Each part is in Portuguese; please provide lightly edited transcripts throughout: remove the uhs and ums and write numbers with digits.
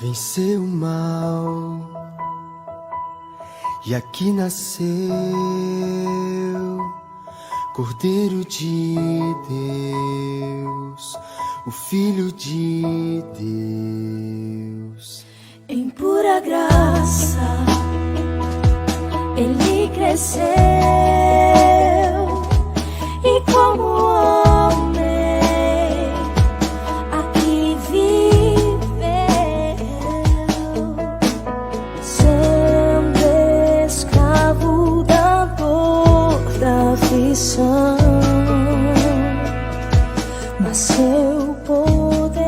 venceu o mal e aqui nasceu Cordeiro de Deus, o Filho de Deus. Em pura graça ele cresceu e como homem aqui viveu, sendo escravo da dor, da aflição, mas seu poder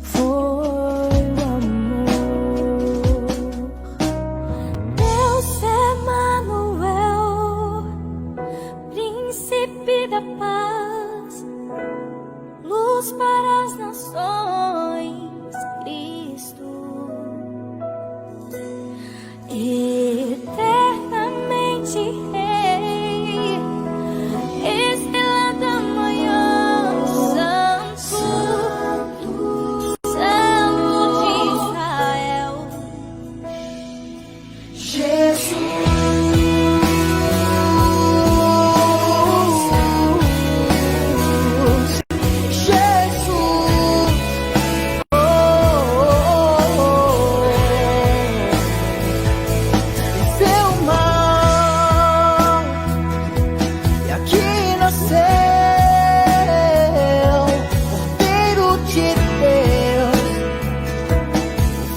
foi o amor. Deus Emanuel, Príncipe da paz, luz para as nações, Cristo, eternamente Rei, estrela da manhã, Santo, Santo de Israel, Venceu o mal e aqui nasceu Cordeiro de Deus,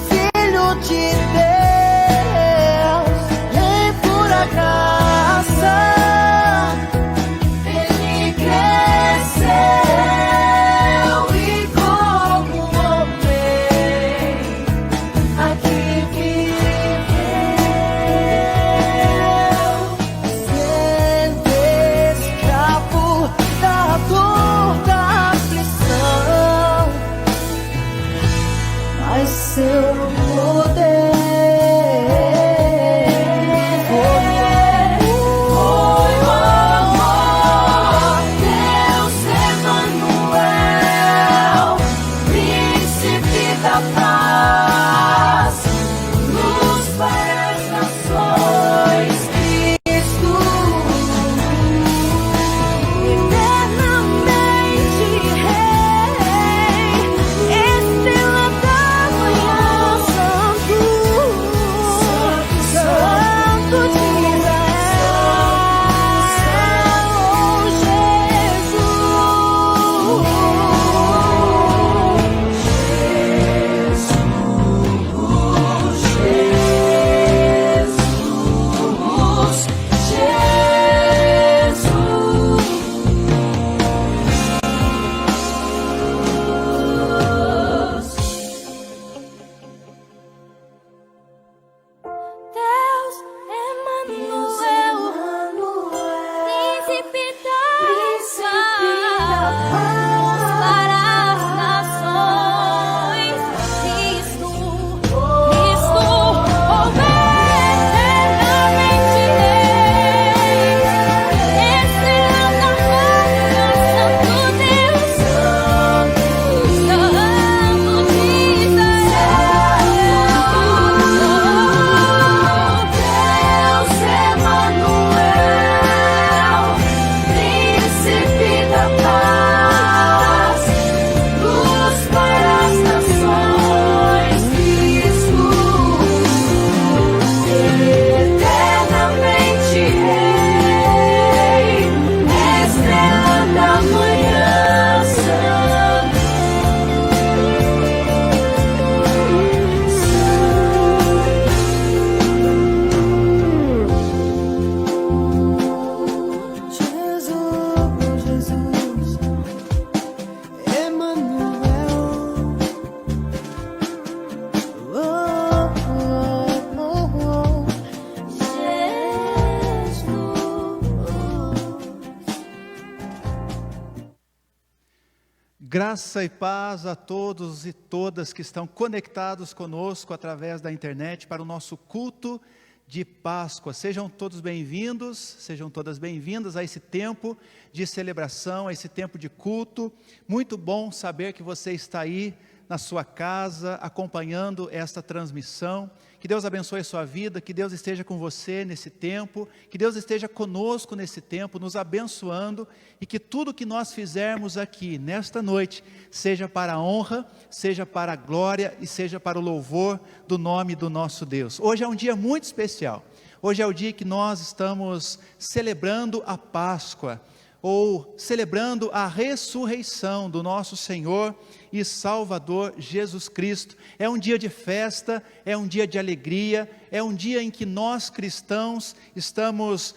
Filho de Deus. Em pura graça ele cresceu e como homem aqui viveu, sendo escravo da dor, da aflição, mas seu poder foi o amor. Deus Emanuel, Príncipe da paz, luz para as nações, Cristo, eternamente Rei, estrela da manhã, Santo, Santo de Deus Emanuel, Príncipe da paz, para as nações, Cristo, eternamente Rei, estrela da manhã, Santo Deus, Santo de Deus Emanuel, Príncipe da paz, luz para as nações, Cristo, eternamente Rei, estrela da manhã, Jesus, Emanuel, Graça e paz a todos e todas que estão conectados conosco através da internet para o nosso culto de Páscoa. Sejam todos bem-vindos, sejam todas bem-vindas a esse tempo de celebração, a esse tempo de culto. Muito bom saber que você está aí na sua casa, acompanhando esta transmissão. Que Deus abençoe a sua vida, que Deus esteja com você nesse tempo, que Deus esteja conosco nesse tempo, nos abençoando, e que tudo que nós fizermos aqui, nesta noite, seja para a honra, seja para a glória e seja para o louvor do nome do nosso Deus. Hoje é um dia muito especial. Hoje é o dia que nós estamos celebrando a Páscoa, ou celebrando a ressurreição do nosso Senhor e Salvador Jesus Cristo. É um dia de festa, é um dia de alegria, é um dia em que nós cristãos estamos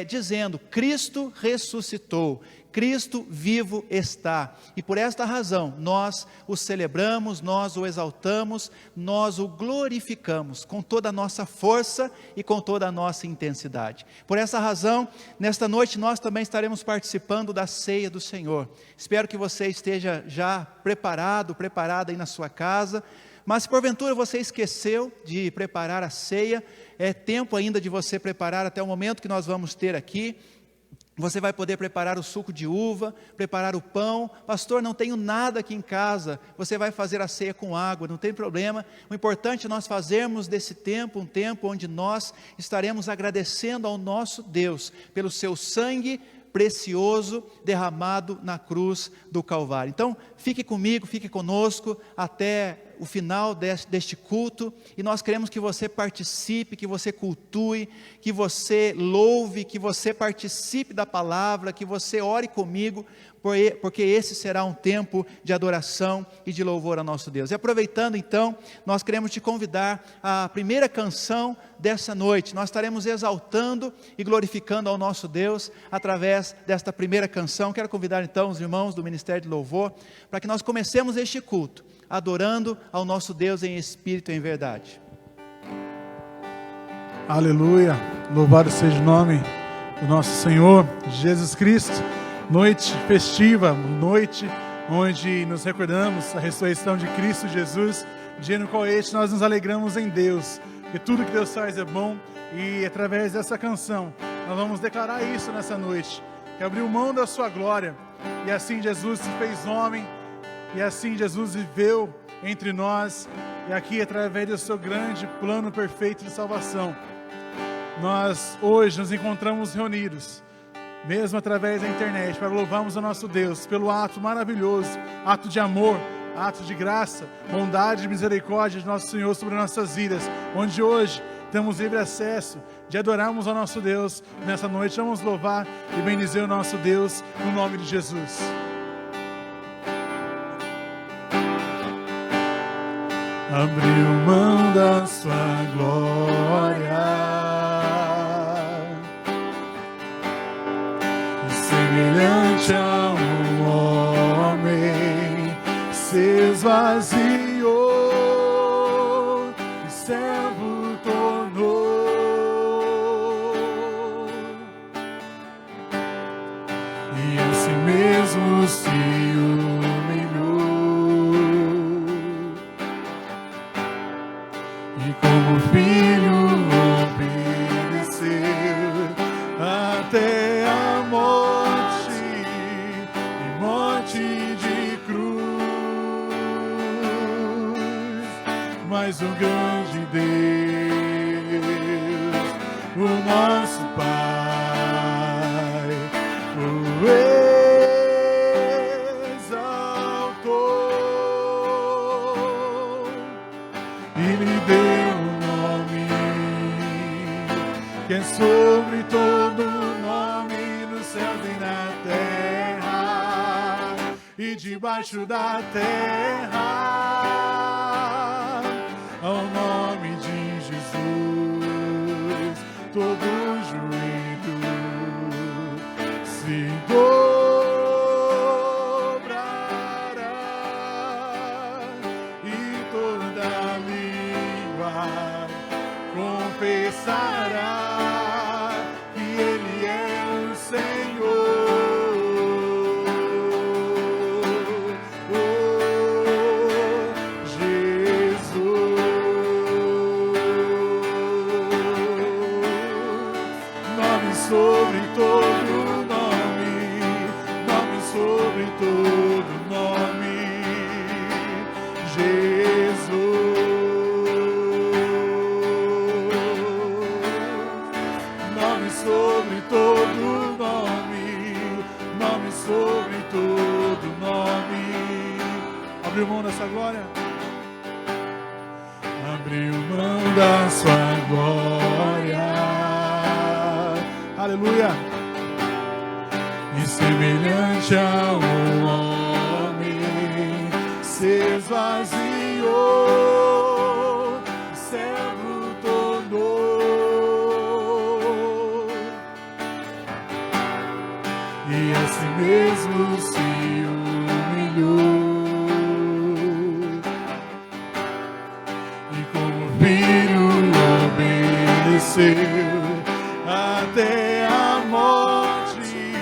dizendo: Cristo ressuscitou, Cristo vivo está, e por esta razão nós o celebramos, nós o exaltamos, nós o glorificamos com toda a nossa força e com toda a nossa intensidade. Por essa razão, nesta noite nós também estaremos participando da ceia do Senhor. Espero que você esteja já preparada aí na sua casa, mas se porventura você esqueceu de preparar a ceia, é tempo ainda de você preparar até o momento que nós vamos ter aqui. Você vai poder preparar o suco de uva, preparar o pão. Pastor, não tenho nada aqui em casa. Você vai fazer a ceia com água, não tem problema. O importante é nós fazermos desse tempo um tempo onde nós estaremos agradecendo ao nosso Deus pelo seu sangue precioso derramado na cruz do Calvário. Então, fique comigo, fique conosco até o final deste culto, e nós queremos que você participe, que você cultue, que você louve, que você participe da palavra, que você ore comigo, porque esse será um tempo de adoração e de louvor ao nosso Deus. E aproveitando então, nós queremos te convidar à primeira canção dessa noite. Nós estaremos exaltando e glorificando ao nosso Deus através desta primeira canção. Quero convidar então os irmãos do Ministério de Louvor para que nós comecemos este culto adorando ao nosso Deus em espírito e em verdade. Aleluia, louvado seja o nome do nosso Senhor Jesus Cristo. Noite festiva, noite onde nos recordamos a ressurreição de Cristo Jesus, dia no qual nós nos alegramos em Deus, porque tudo que Deus faz é bom, e através dessa canção nós vamos declarar isso nessa noite, que abriu mão da sua glória, e assim Jesus se fez homem, e assim Jesus viveu entre nós, e aqui através do seu grande plano perfeito de salvação, nós hoje nos encontramos reunidos, mesmo através da internet, para louvarmos o nosso Deus pelo ato maravilhoso, ato de amor, ato de graça, bondade e misericórdia de nosso Senhor sobre nossas vidas, onde hoje temos livre acesso de adorarmos ao nosso Deus. Nessa noite vamos louvar e bendizer o nosso Deus no nome de Jesus. Abriu mão da sua glória, semelhante a um homem, se esvaziou e servo tornou, e a si mesmo se humilhou, e como filho obedeceu até a morte, e morte de cruz. Mas o grande Deus, o nosso Pai, o exaltou e lhe deu um nome que é sobre todo nome, no céu e na terra e debaixo da terra, ao nome de Jesus todo joelho se dobrará e toda língua confessará que Ele é o Senhor. Oh, Jesus, nome sobre todo nome, nome sobre todo nome, nome sobre todo nome, nome sobre todo nome. Abriu mão dessa glória? Abriu mão da sua glória. Aleluia. E semelhante a um homem se esvaziou, servo tornou, e a si mesmo se humilhou, e como filho obedeceu até a morte,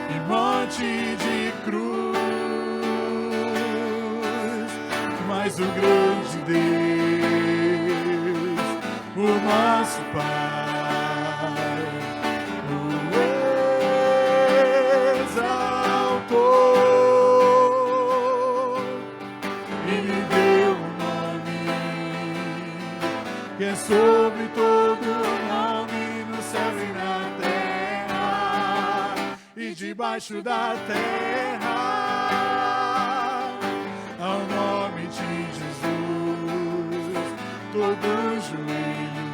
e morte de cruz. Mas o grande Deus, o nosso Pai, o exaltou e lhe deu um nome que é sobre todo nome, no céu e na terra e debaixo da terra. Ao nome de Jesus, todo joelho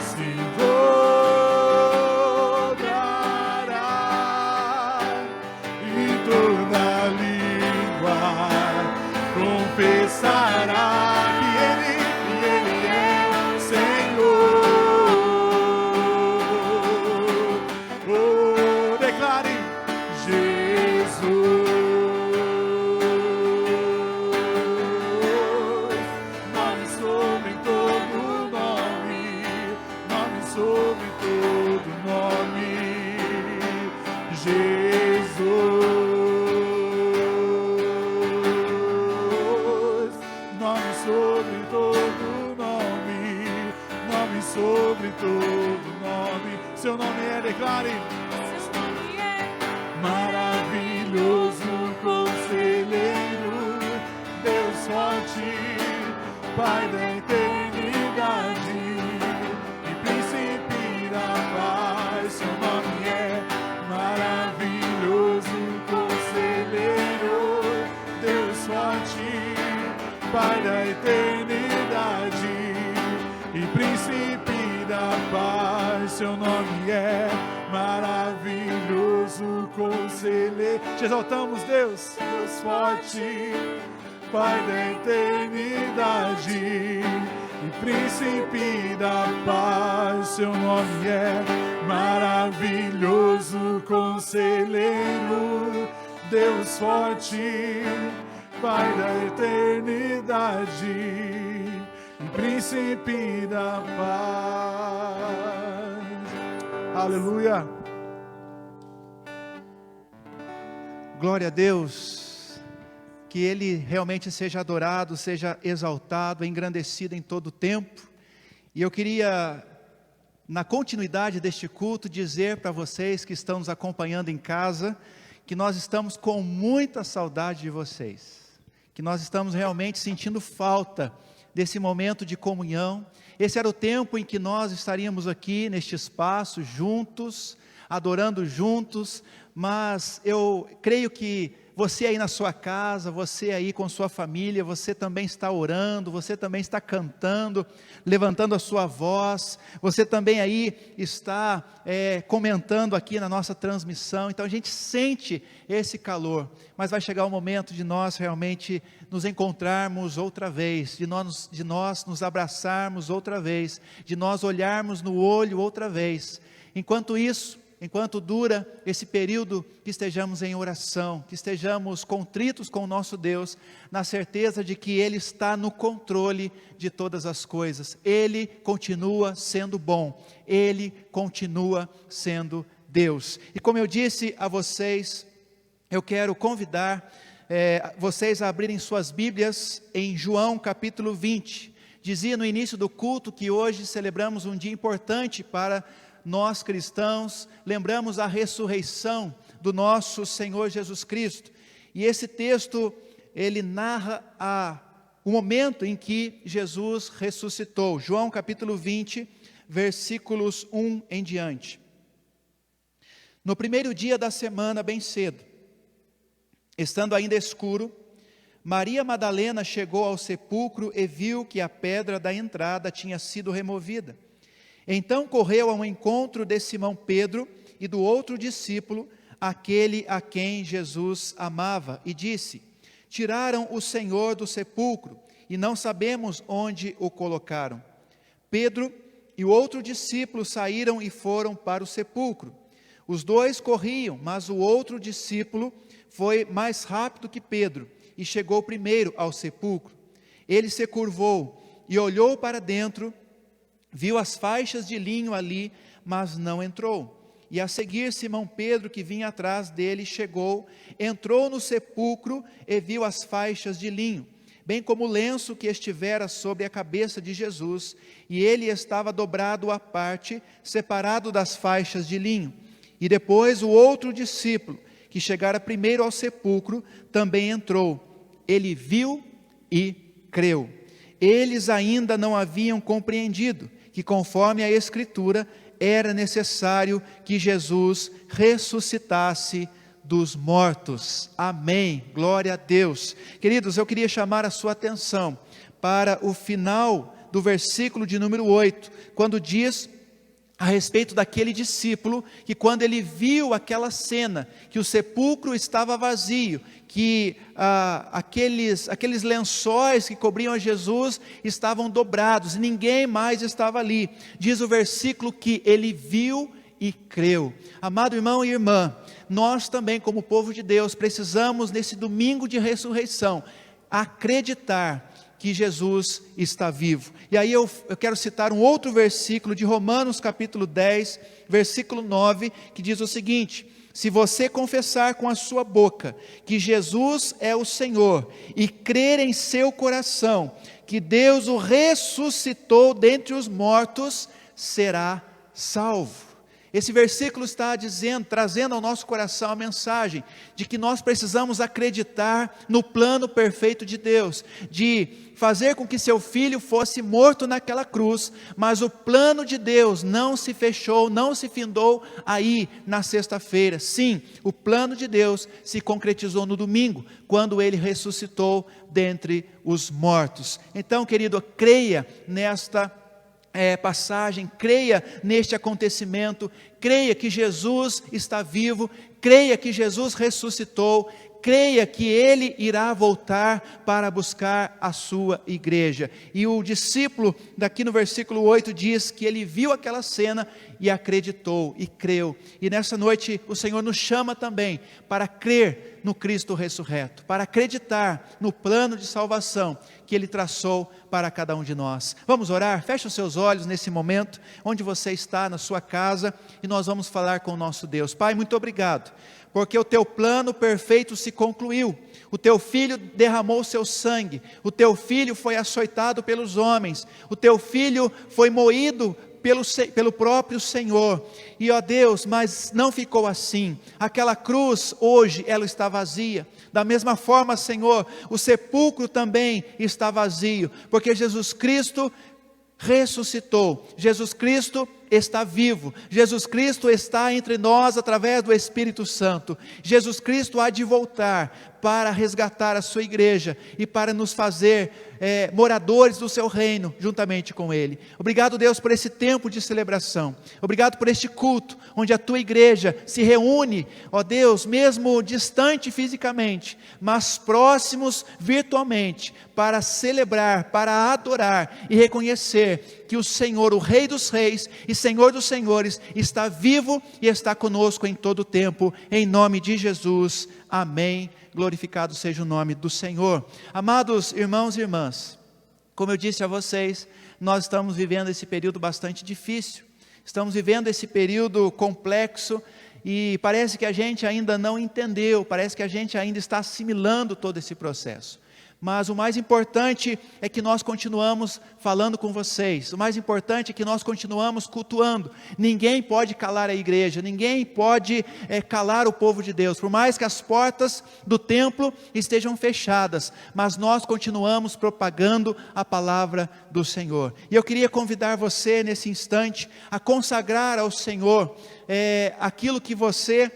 se dobrará e toda língua confessará que Ele é o Senhor. Oh, declare Jesus. Sobre todo nome, seu nome é, declare. Seu nome é Maravilhoso Conselheiro, Deus forte, Pai da eternidade e Príncipe da paz. Seu nome é maravilhoso Conselheiro, Deus forte, Pai da eternidade e Príncipe da paz. Seu nome é maravilhoso Conselheiro. Te exaltamos, Deus, Deus forte, Pai da eternidade e Príncipe da paz. Seu nome é maravilhoso Conselheiro, Deus forte, Pai da eternidade e Príncipe da paz. Aleluia. Glória a Deus, que Ele realmente seja adorado, seja exaltado, engrandecido em todo o tempo. E eu queria, na continuidade deste culto, dizer para vocês que estão nos acompanhando em casa, que nós estamos com muita saudade de vocês, que nós estamos realmente sentindo falta desse momento de comunhão. Esse era o tempo em que nós estaríamos aqui neste espaço juntos, adorando juntos, mas eu creio que você aí na sua casa, você aí com sua família, você também está orando, você também está cantando, levantando a sua voz, você também aí está comentando aqui na nossa transmissão. Então a gente sente esse calor, mas vai chegar o momento de nós realmente nos encontrarmos outra vez, de nós nos abraçarmos outra vez, de nós olharmos no olho outra vez. Enquanto isso, enquanto dura esse período, que estejamos em oração, que estejamos contritos com o nosso Deus, na certeza de que Ele está no controle de todas as coisas. Ele continua sendo bom, Ele continua sendo Deus. E como eu disse a vocês, eu quero convidar vocês a abrirem suas Bíblias em João capítulo 20. Dizia no início do culto que hoje celebramos um dia importante para nós cristãos, lembramos a ressurreição do nosso Senhor Jesus Cristo, e esse texto, ele narra o momento em que Jesus ressuscitou. João capítulo 20, versículos 1 em diante. No primeiro dia da semana, bem cedo, estando ainda escuro, Maria Madalena chegou ao sepulcro e viu que a pedra da entrada tinha sido removida. Então correu ao encontro de Simão Pedro e do outro discípulo, aquele a quem Jesus amava, e disse: tiraram o Senhor do sepulcro e não sabemos onde o colocaram. Pedro e o outro discípulo saíram e foram para o sepulcro. Os dois corriam, mas o outro discípulo foi mais rápido que Pedro e chegou primeiro ao sepulcro. Ele se curvou e olhou para dentro, viu as faixas de linho ali, mas não entrou. E a seguir Simão Pedro, que vinha atrás dele, chegou, entrou no sepulcro e viu as faixas de linho, bem como o lenço que estivera sobre a cabeça de Jesus, e ele estava dobrado à parte, separado das faixas de linho. E depois o outro discípulo, que chegara primeiro ao sepulcro, também entrou. Ele viu e creu. Eles ainda não haviam compreendido que, conforme a Escritura, era necessário que Jesus ressuscitasse dos mortos. Amém. Glória a Deus. Queridos, eu queria chamar a sua atenção para o final do versículo de número 8, quando diz a respeito daquele discípulo, que quando ele viu aquela cena, que o sepulcro estava vazio, que aqueles lençóis que cobriam a Jesus estavam dobrados, e ninguém mais estava ali, diz o versículo que ele viu e creu. Amado irmão e irmã, nós também, como povo de Deus, precisamos nesse domingo de ressurreição, acreditar que Jesus está vivo. E aí eu quero citar um outro versículo de Romanos capítulo 10, versículo 9, que diz o seguinte: se você confessar com a sua boca que Jesus é o Senhor, e crer em seu coração que Deus o ressuscitou dentre os mortos, será salvo. Esse versículo está dizendo, trazendo ao nosso coração a mensagem de que nós precisamos acreditar no plano perfeito de Deus, de fazer com que seu filho fosse morto naquela cruz, mas o plano de Deus não se fechou, não se findou aí na sexta-feira. Sim, o plano de Deus se concretizou no domingo, quando ele ressuscitou dentre os mortos. Então, querido, creia nesta passagem, creia neste acontecimento, creia que Jesus está vivo, creia que Jesus ressuscitou, creia que Ele irá voltar para buscar a sua igreja. E o discípulo, daqui no versículo 8, diz que ele viu aquela cena e acreditou e creu. E nessa noite o Senhor nos chama também para crer no Cristo ressurreto, para acreditar no plano de salvação que Ele traçou para cada um de nós. Vamos orar? Feche os seus olhos nesse momento, onde você está, na sua casa, e nós vamos falar com o nosso Deus. Pai, muito obrigado, porque o Teu plano perfeito se concluiu. O Teu Filho derramou o seu sangue, o Teu Filho foi açoitado pelos homens, o Teu Filho foi moído pelo próprio Senhor, e ó Deus, mas não ficou assim. Aquela cruz hoje ela está vazia. Da mesma forma, Senhor, o sepulcro também está vazio, porque Jesus Cristo ressuscitou, Jesus Cristo está vivo, Jesus Cristo está entre nós através do Espírito Santo. Jesus Cristo há de voltar para resgatar a sua igreja e para nos fazer moradores do seu reino juntamente com Ele. Obrigado, Deus, por esse tempo de celebração. Obrigado por este culto onde a tua igreja se reúne, ó Deus, mesmo distante fisicamente, mas próximos virtualmente, para celebrar, para adorar e reconhecer que o Senhor, o Rei dos Reis e Senhor dos Senhores, está vivo e está conosco em todo o tempo, em nome de Jesus, amém. Glorificado seja o nome do Senhor. Amados irmãos e irmãs, como eu disse a vocês, nós estamos vivendo esse período bastante difícil, estamos vivendo esse período complexo, e parece que a gente ainda não entendeu, parece que a gente ainda está assimilando todo esse processo. Mas o mais importante é que nós continuamos falando com vocês. O mais importante é que nós continuamos cultuando. Ninguém pode calar a igreja, ninguém pode calar o povo de Deus. Por mais que as portas do templo estejam fechadas, mas nós continuamos propagando a palavra do Senhor. E eu queria convidar você nesse instante a consagrar ao Senhor aquilo que você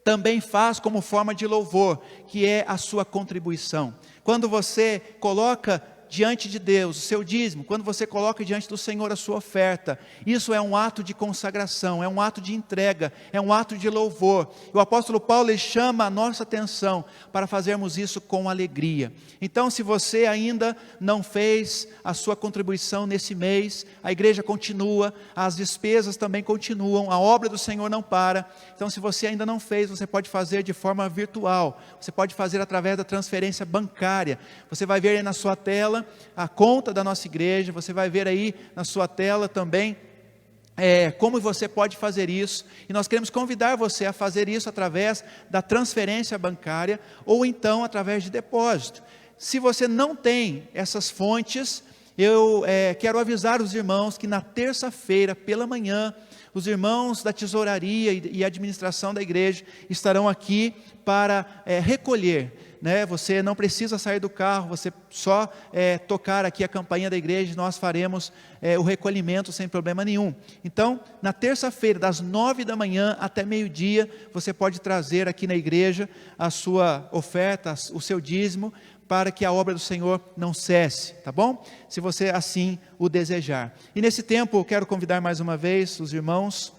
também faz como forma de louvor, que é a sua contribuição. Quando você coloca diante de Deus o seu dízimo, quando você coloca diante do Senhor a sua oferta, isso é um ato de consagração, é um ato de entrega, é um ato de louvor. O apóstolo Paulo ele chama a nossa atenção para fazermos isso com alegria. Então, se você ainda não fez a sua contribuição nesse mês, a igreja continua, as despesas também continuam, a obra do Senhor não para. Então, se você ainda não fez, você pode fazer de forma virtual, você pode fazer através da transferência bancária. Você vai ver aí na sua tela a conta da nossa igreja, você vai ver aí na sua tela também como você pode fazer isso, e nós queremos convidar você a fazer isso através da transferência bancária, ou então através de depósito. Se você não tem essas fontes, eu quero avisar os irmãos que na terça-feira pela manhã, os irmãos da tesouraria e administração da igreja estarão aqui para recolher. Você não precisa sair do carro, você só tocar aqui a campainha da igreja, nós faremos o recolhimento sem problema nenhum. Então, na terça-feira, das 9 da manhã até meio-dia, você pode trazer aqui na igreja a sua oferta, o seu dízimo, para que a obra do Senhor não cesse, tá bom? Se você assim o desejar. E nesse tempo eu quero convidar mais uma vez os irmãos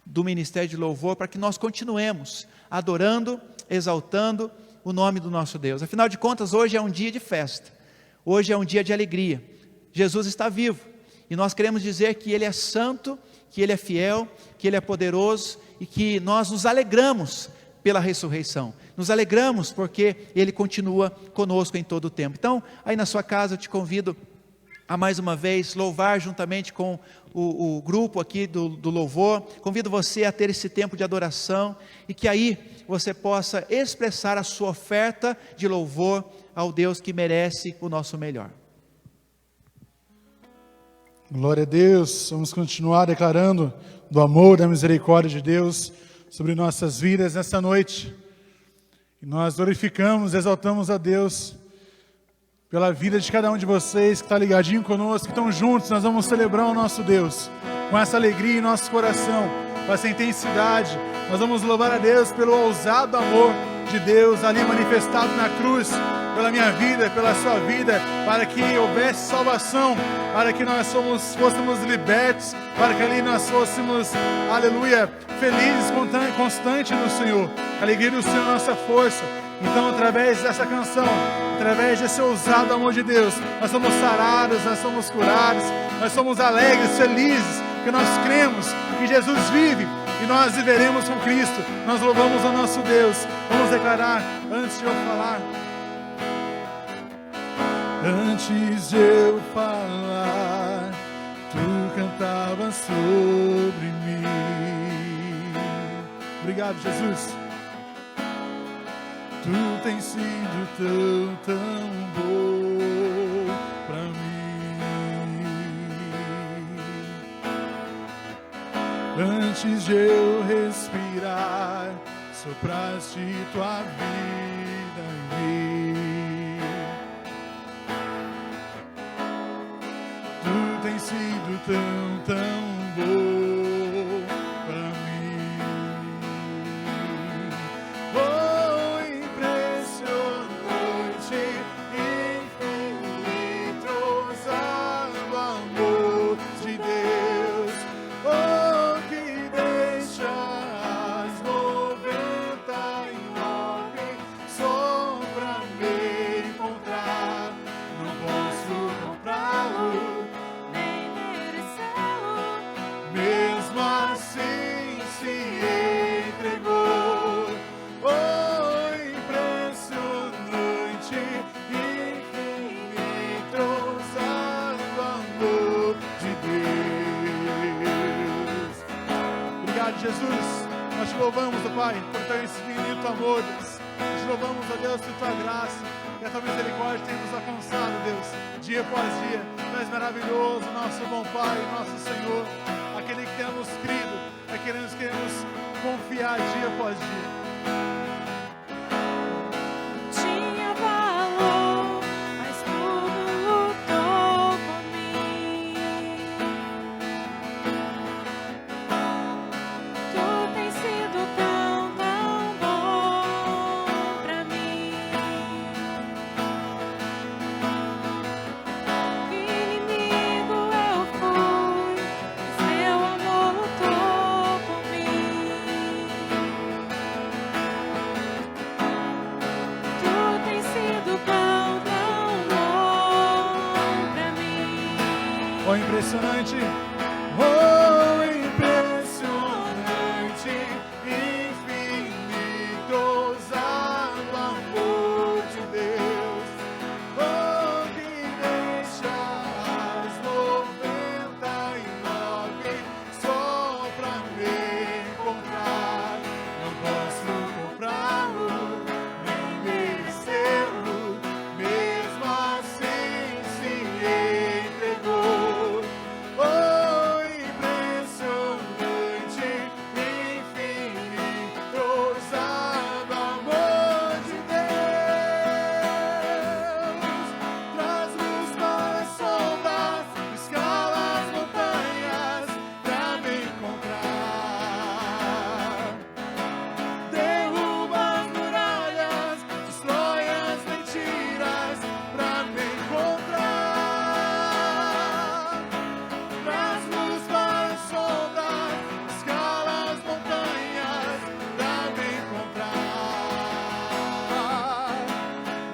do Ministério de Louvor para que nós continuemos adorando, exaltando o nome do nosso Deus. Afinal de contas, hoje é um dia de festa, hoje é um dia de alegria. Jesus está vivo e nós queremos dizer que Ele é santo, que Ele é fiel, que Ele é poderoso e que nós nos alegramos pela ressurreição. Nos alegramos porque Ele continua conosco em todo o tempo. Então, aí na sua casa eu te convido a mais uma vez louvar juntamente com o grupo aqui do louvor. Convido você a ter esse tempo de adoração e que aí você possa expressar a sua oferta de louvor ao Deus que merece o nosso melhor. Glória a Deus, vamos continuar declarando do amor, da misericórdia de Deus sobre nossas vidas nessa noite. E nós glorificamos, exaltamos a Deus pela vida de cada um de vocês que está ligadinho conosco, que estão juntos. Nós vamos celebrar o nosso Deus com essa alegria em nosso coração, com essa intensidade. Nós vamos louvar a Deus pelo ousado amor de Deus ali manifestado na cruz, pela minha vida, pela sua vida, para que houvesse salvação, para que nós fôssemos libertos, para que ali nós fôssemos, aleluia, felizes, constantes no Senhor. A alegria do Senhor é a nossa força. Então, através dessa canção, através desse ousado amor de Deus, nós somos sarados, nós somos curados, nós somos alegres, felizes, porque nós cremos que Jesus vive e nós viveremos com Cristo. Nós louvamos ao nosso Deus. Vamos declarar, antes de eu falar. Antes de eu falar, tu cantavas sobre mim. Obrigado, Jesus. Tu tens sido tão bom pra mim. Antes de eu respirar, sopraste tua vida em mim. Tu tens sido tão bom pra mim. Oh, impressionante, infinito, ousado amor de Deus. Oh, que deixa as 99 só pra me encontrar. Não posso comprá-lo, Nem mereceu, mesmo assim se entregou. Oh, impressionante, infinito, ousado amor de Deus. Obrigado, Jesus. Nós te louvamos, ó Pai, por teu infinito amor, Deus. Nós te louvamos, ó Deus, por tua graça. e a tua misericórdia tem nos alcançado, Deus, dia após dia. Tu és maravilhoso, nosso bom Pai, nosso Senhor, aquele que temos crido, aquele que queremos confiar dia após dia. Tinha valor, mas tudo lutou por mim. Tu tens sido tão bom pra mim. Inimigo eu fui, mas teu amor lutou por mim. Tu tens sido tão bom pra mim. Oh, impressionante! Oh, impressionante! Infinitos o amor de Deus. Oh, que deixa as 99 só pra me encontrar. Não posso comprá-lo, nem merecê-lo, mesmo assim se entregou. Oh, impressionante, infinitos o amor de Deus. Traz luz para as sombras, escala as montanhas pra me encontrar. Derruba as muralhas, destrói as mentiras pra me encontrar. Traz luz para as sombras, escala as montanhas pra me encontrar.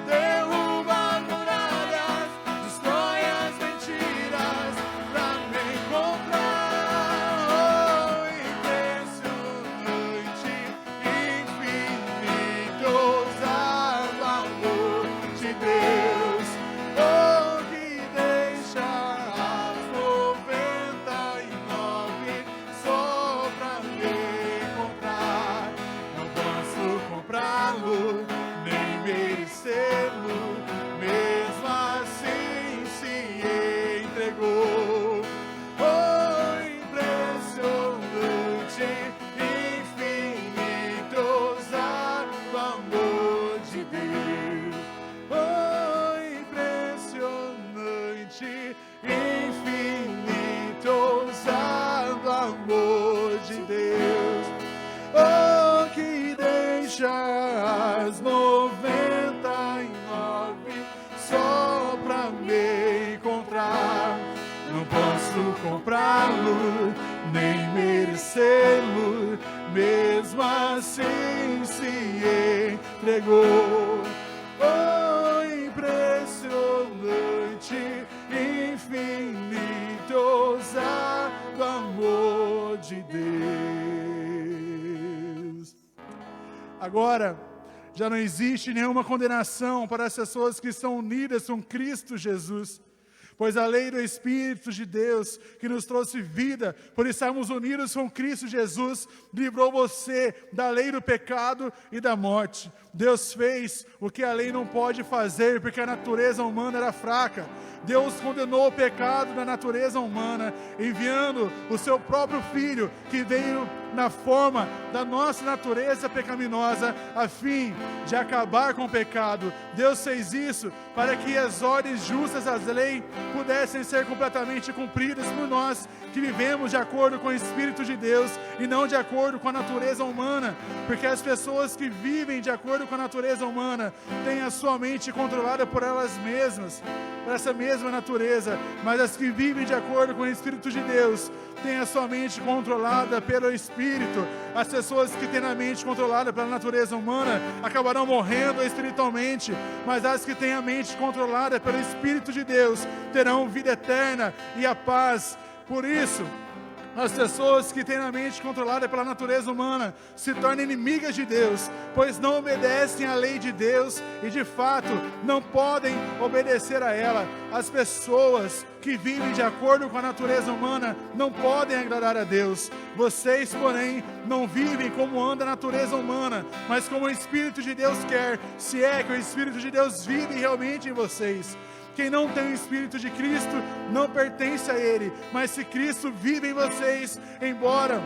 Derruba as muralhas, destrói as mentiras pra me encontrar. Oh, impressionante, infinitos o amor de Deus. Oh, que deixa as 99 só pra me encontrar. Não posso comprá-lo, nem merecê-lo, mesmo assim se entregou. Oh, impressionante, infinitos o amor de Deus. Oh, impressionante, infinitos o amor de Deus. Oh, que deixa as 99 só pra me encontrar. Não posso comprá-lo, nem merecê-lo, mesmo assim se entregou. Oh, impressionante, infinitos o amor de Deus. Agora, já não existe nenhuma condenação para as pessoas que estão unidas com Cristo Jesus, pois a lei do Espírito de Deus, que nos trouxe vida, por estarmos unidos com Cristo Jesus, livrou você da lei do pecado e da morte. Deus fez o que a lei não pode fazer, porque a natureza humana era fraca. Deus condenou o pecado da natureza humana, enviando o seu próprio Filho, que veio na forma da nossa natureza pecaminosa, a fim de acabar com o pecado. Deus fez isso para que as ordens justas das leis pudessem ser completamente cumpridas por nós, que vivemos de acordo com o Espírito de Deus e não de acordo com a natureza humana, porque as pessoas que vivem de acordo com a natureza humana têm a sua mente controlada por elas mesmas, por essa mesma natureza, mas as que vivem de acordo com o Espírito de Deus têm a sua mente controlada pelo Espírito. As pessoas que têm a mente controlada pela natureza humana acabarão morrendo espiritualmente, mas as que têm a mente controlada pelo Espírito de Deus terão vida eterna e a paz. Por isso, As pessoas que têm a mente controlada pela natureza humana se tornam inimigas de Deus, pois não obedecem à lei de Deus e de fato não podem obedecer a ela. As pessoas que vivem de acordo com a natureza humana não podem agradar a Deus. Vocês, porém, não vivem como anda a natureza humana, mas como o Espírito de Deus quer, se é que o Espírito de Deus vive realmente em vocês. Quem não tem o Espírito de Cristo não pertence a Ele, mas se Cristo vive em vocês, embora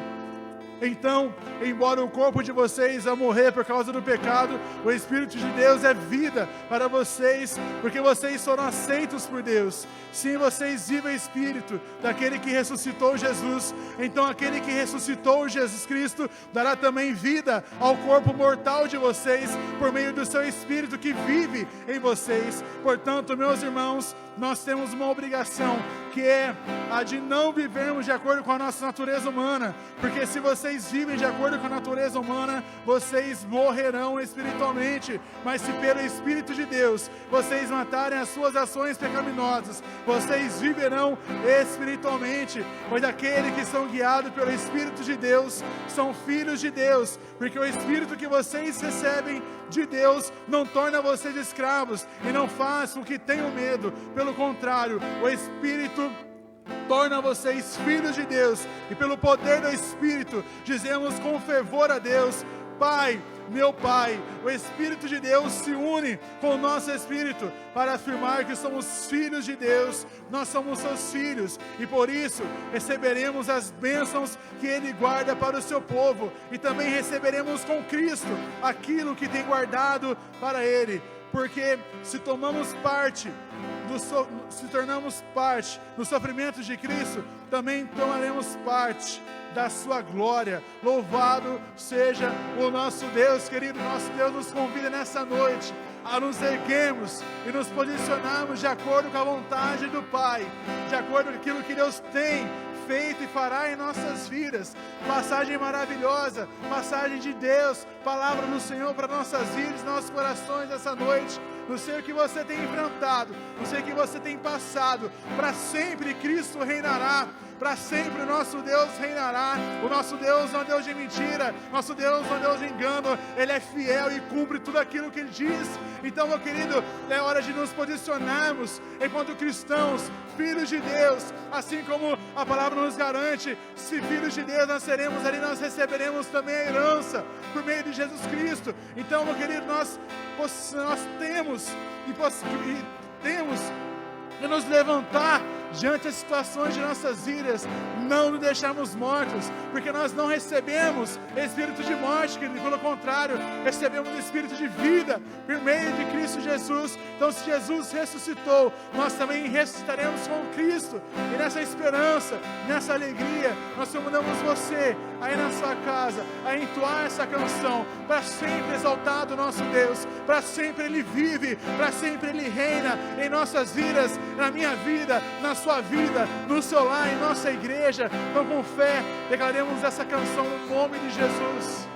o corpo de vocês a morrer por causa do pecado, o Espírito de Deus é vida para vocês, porque vocês foram aceitos por Deus. Sim, vocês vivem o Espírito daquele que ressuscitou Jesus, então aquele que ressuscitou Jesus Cristo dará também vida ao corpo mortal de vocês, por meio do seu Espírito que vive em vocês. Portanto, meus irmãos, nós temos uma obrigação, que é a de não vivermos de acordo com a nossa natureza humana, porque se vocês vivem de acordo com a natureza humana, vocês morrerão espiritualmente. Mas se pelo Espírito de Deus vocês matarem as suas ações pecaminosas, vocês viverão espiritualmente, pois aqueles que são guiados pelo Espírito de Deus são filhos de Deus, porque o Espírito que vocês recebem de Deus não torna vocês escravos e não faz com que tenham medo. Pelo contrário, o Espírito torna vocês filhos de Deus, e pelo poder do Espírito dizemos com fervor a Deus: Pai, meu Pai. O Espírito de Deus se une com o nosso Espírito para afirmar que somos filhos de Deus. Nós somos seus filhos e por isso receberemos as bênçãos que Ele guarda para o seu povo, e também receberemos com Cristo aquilo que tem guardado para Ele, porque se tornamos parte do sofrimento de Cristo, também tomaremos parte da sua glória. Louvado seja o nosso Deus, querido. Nosso Deus nos convida nessa noite a nos erguermos e nos posicionarmos de acordo com a vontade do Pai, de acordo com aquilo que Deus tem feito e fará em nossas vidas. Passagem maravilhosa, passagem de Deus, palavra do Senhor para nossas vidas, nossos corações essa noite. Não sei o que você tem enfrentado, não sei o que você tem passado, para sempre Cristo reinará, para sempre o nosso Deus reinará. O nosso Deus não é um Deus de mentira, nosso Deus não é um Deus de engano, Ele é fiel e cumpre tudo aquilo que Ele diz. Então, meu querido, é hora de nos posicionarmos enquanto cristãos, filhos de Deus, assim como a palavra nos garante. Se filhos de Deus nós seremos ali, nós receberemos também a herança por meio de Jesus Cristo. Então, meu querido, nós temos que nos levantar diante das situações de nossas vidas, não nos deixarmos mortos, porque nós não recebemos espírito de morte, que pelo contrário, recebemos espírito de vida por meio de Cristo Jesus. Então, se Jesus ressuscitou, nós também ressuscitaremos com Cristo, e nessa esperança, nessa alegria, nós convidamos você aí na sua casa a entoar essa canção, para sempre exaltado nosso Deus, para sempre Ele vive, para sempre Ele reina em nossas vidas, na minha vida, na sua vida, no seu lar, em nossa igreja. Então, com fé, declaremos essa canção no nome de Jesus.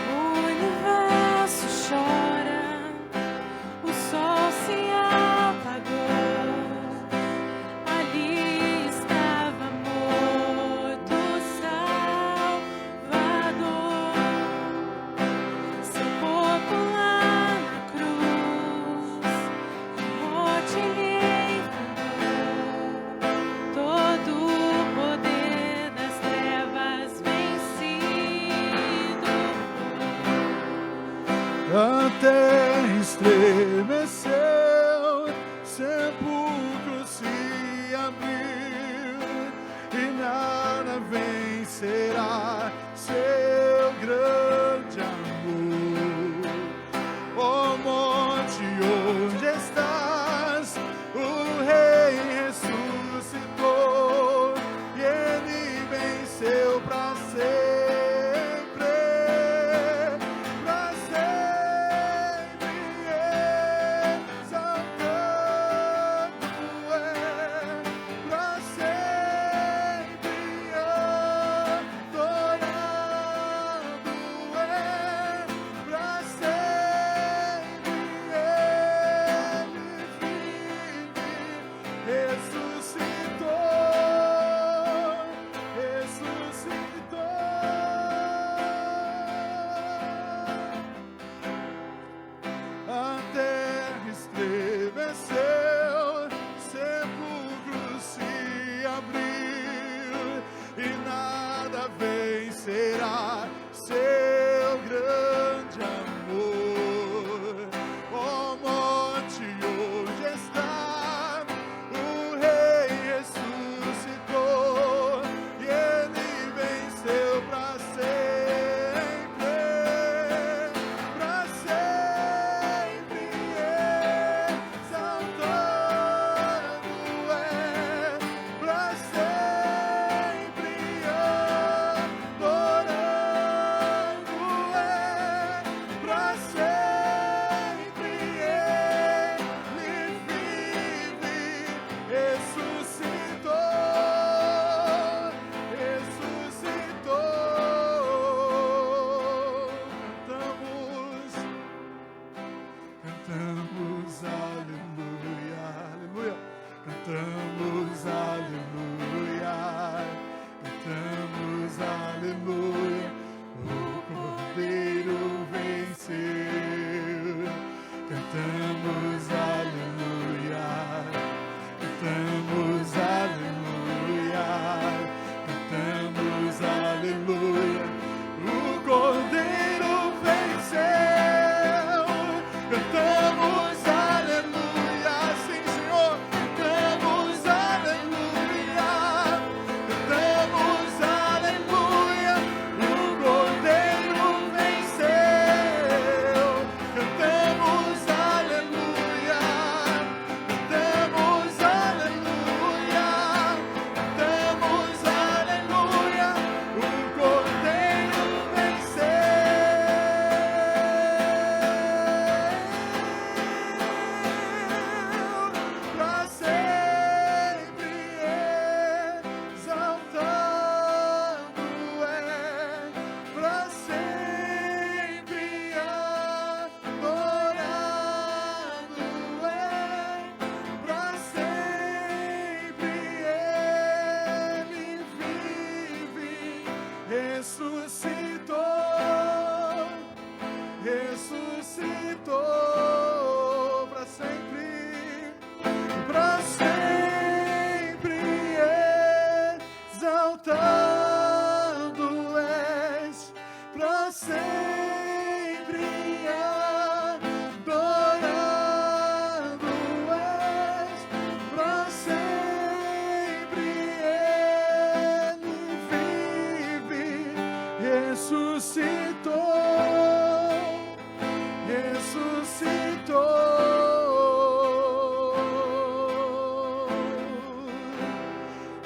O universo chora, o sol se apagou. Ali estava morto o Salvador. Seu corpo lá na cruz, a morte lhe enfrentou. Todo o poder das trevas vencido. A terra estremeceu, sepulcro se abriu, e nada vencerá seu grande amor. Ó morte, onde estás? O Rei ressuscitou, e Ele venceu para sempre. Para sempre exaltado para sempre adorado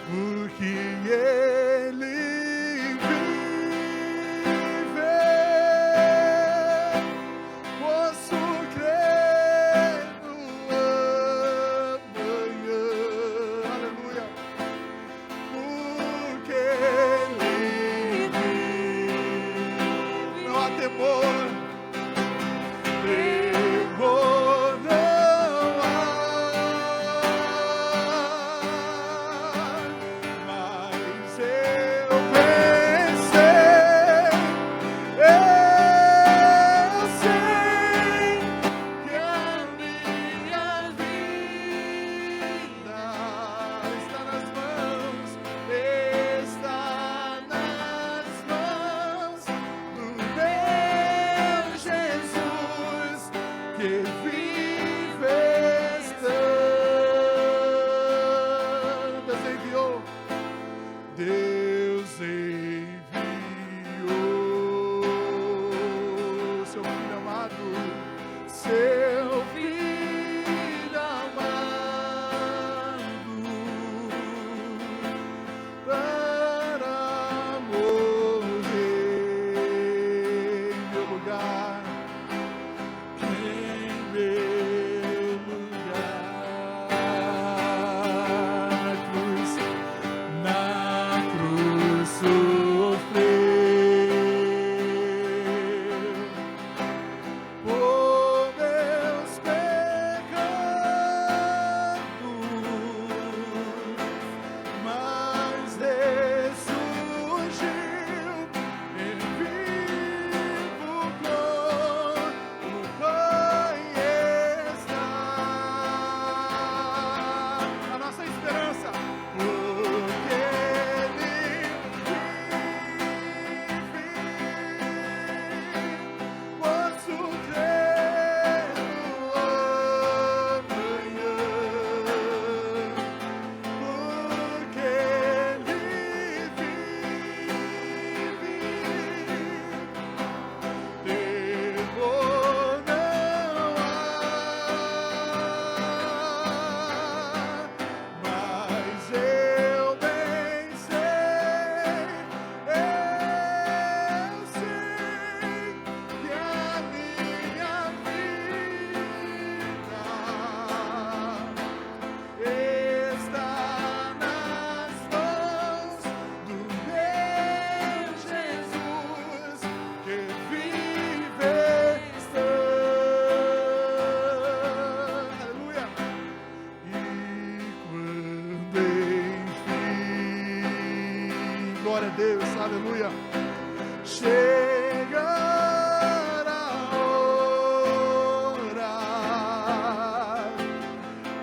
porque Ele vive, posso crer no amanhã, aleluia, porque Ele vive, não há temor, temor não há, mas eu pensei, eu sei que a minha vida está nas mãos do meu Jesus que vive estando. Deus enviou seu filho amado, seu filho amado, para morrer em meu lugar, em meu lugar, na cruz sofreu por meus pecados, mas ressurgiu em vivo com o Pai está a nossa esperança, porque Ele vive, posso crer no amanhã, porque Ele vive, temor não há, mas eu bem sei, eu sei que a minha vida está nas mãos do meu Jesus que vive estando. Aleluia. E quando enfim, glória a Deus, aleluia, chegar a hora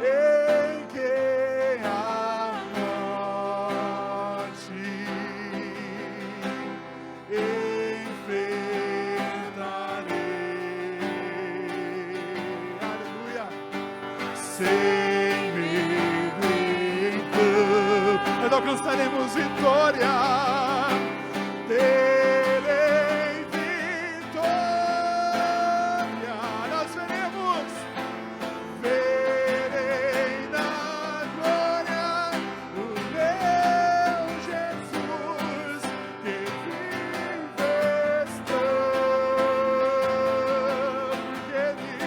em que a morte enfrentarei, aleluia, sem medo então, nós alcançaremos vitória, terei vitória, nós verei na glória o meu Jesus que vive estando, porque Ele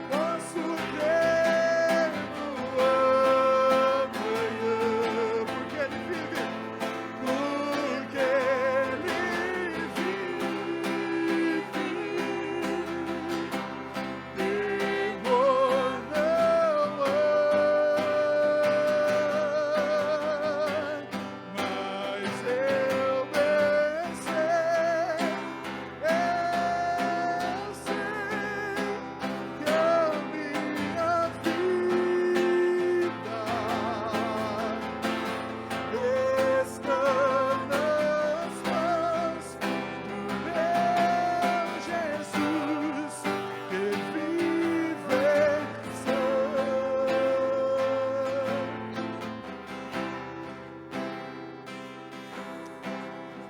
posso crer no amanhã, porque Ele vive, temor não há, mas eu bem sei, que a minha vida está nas mãos do meu Jesus que vive estando.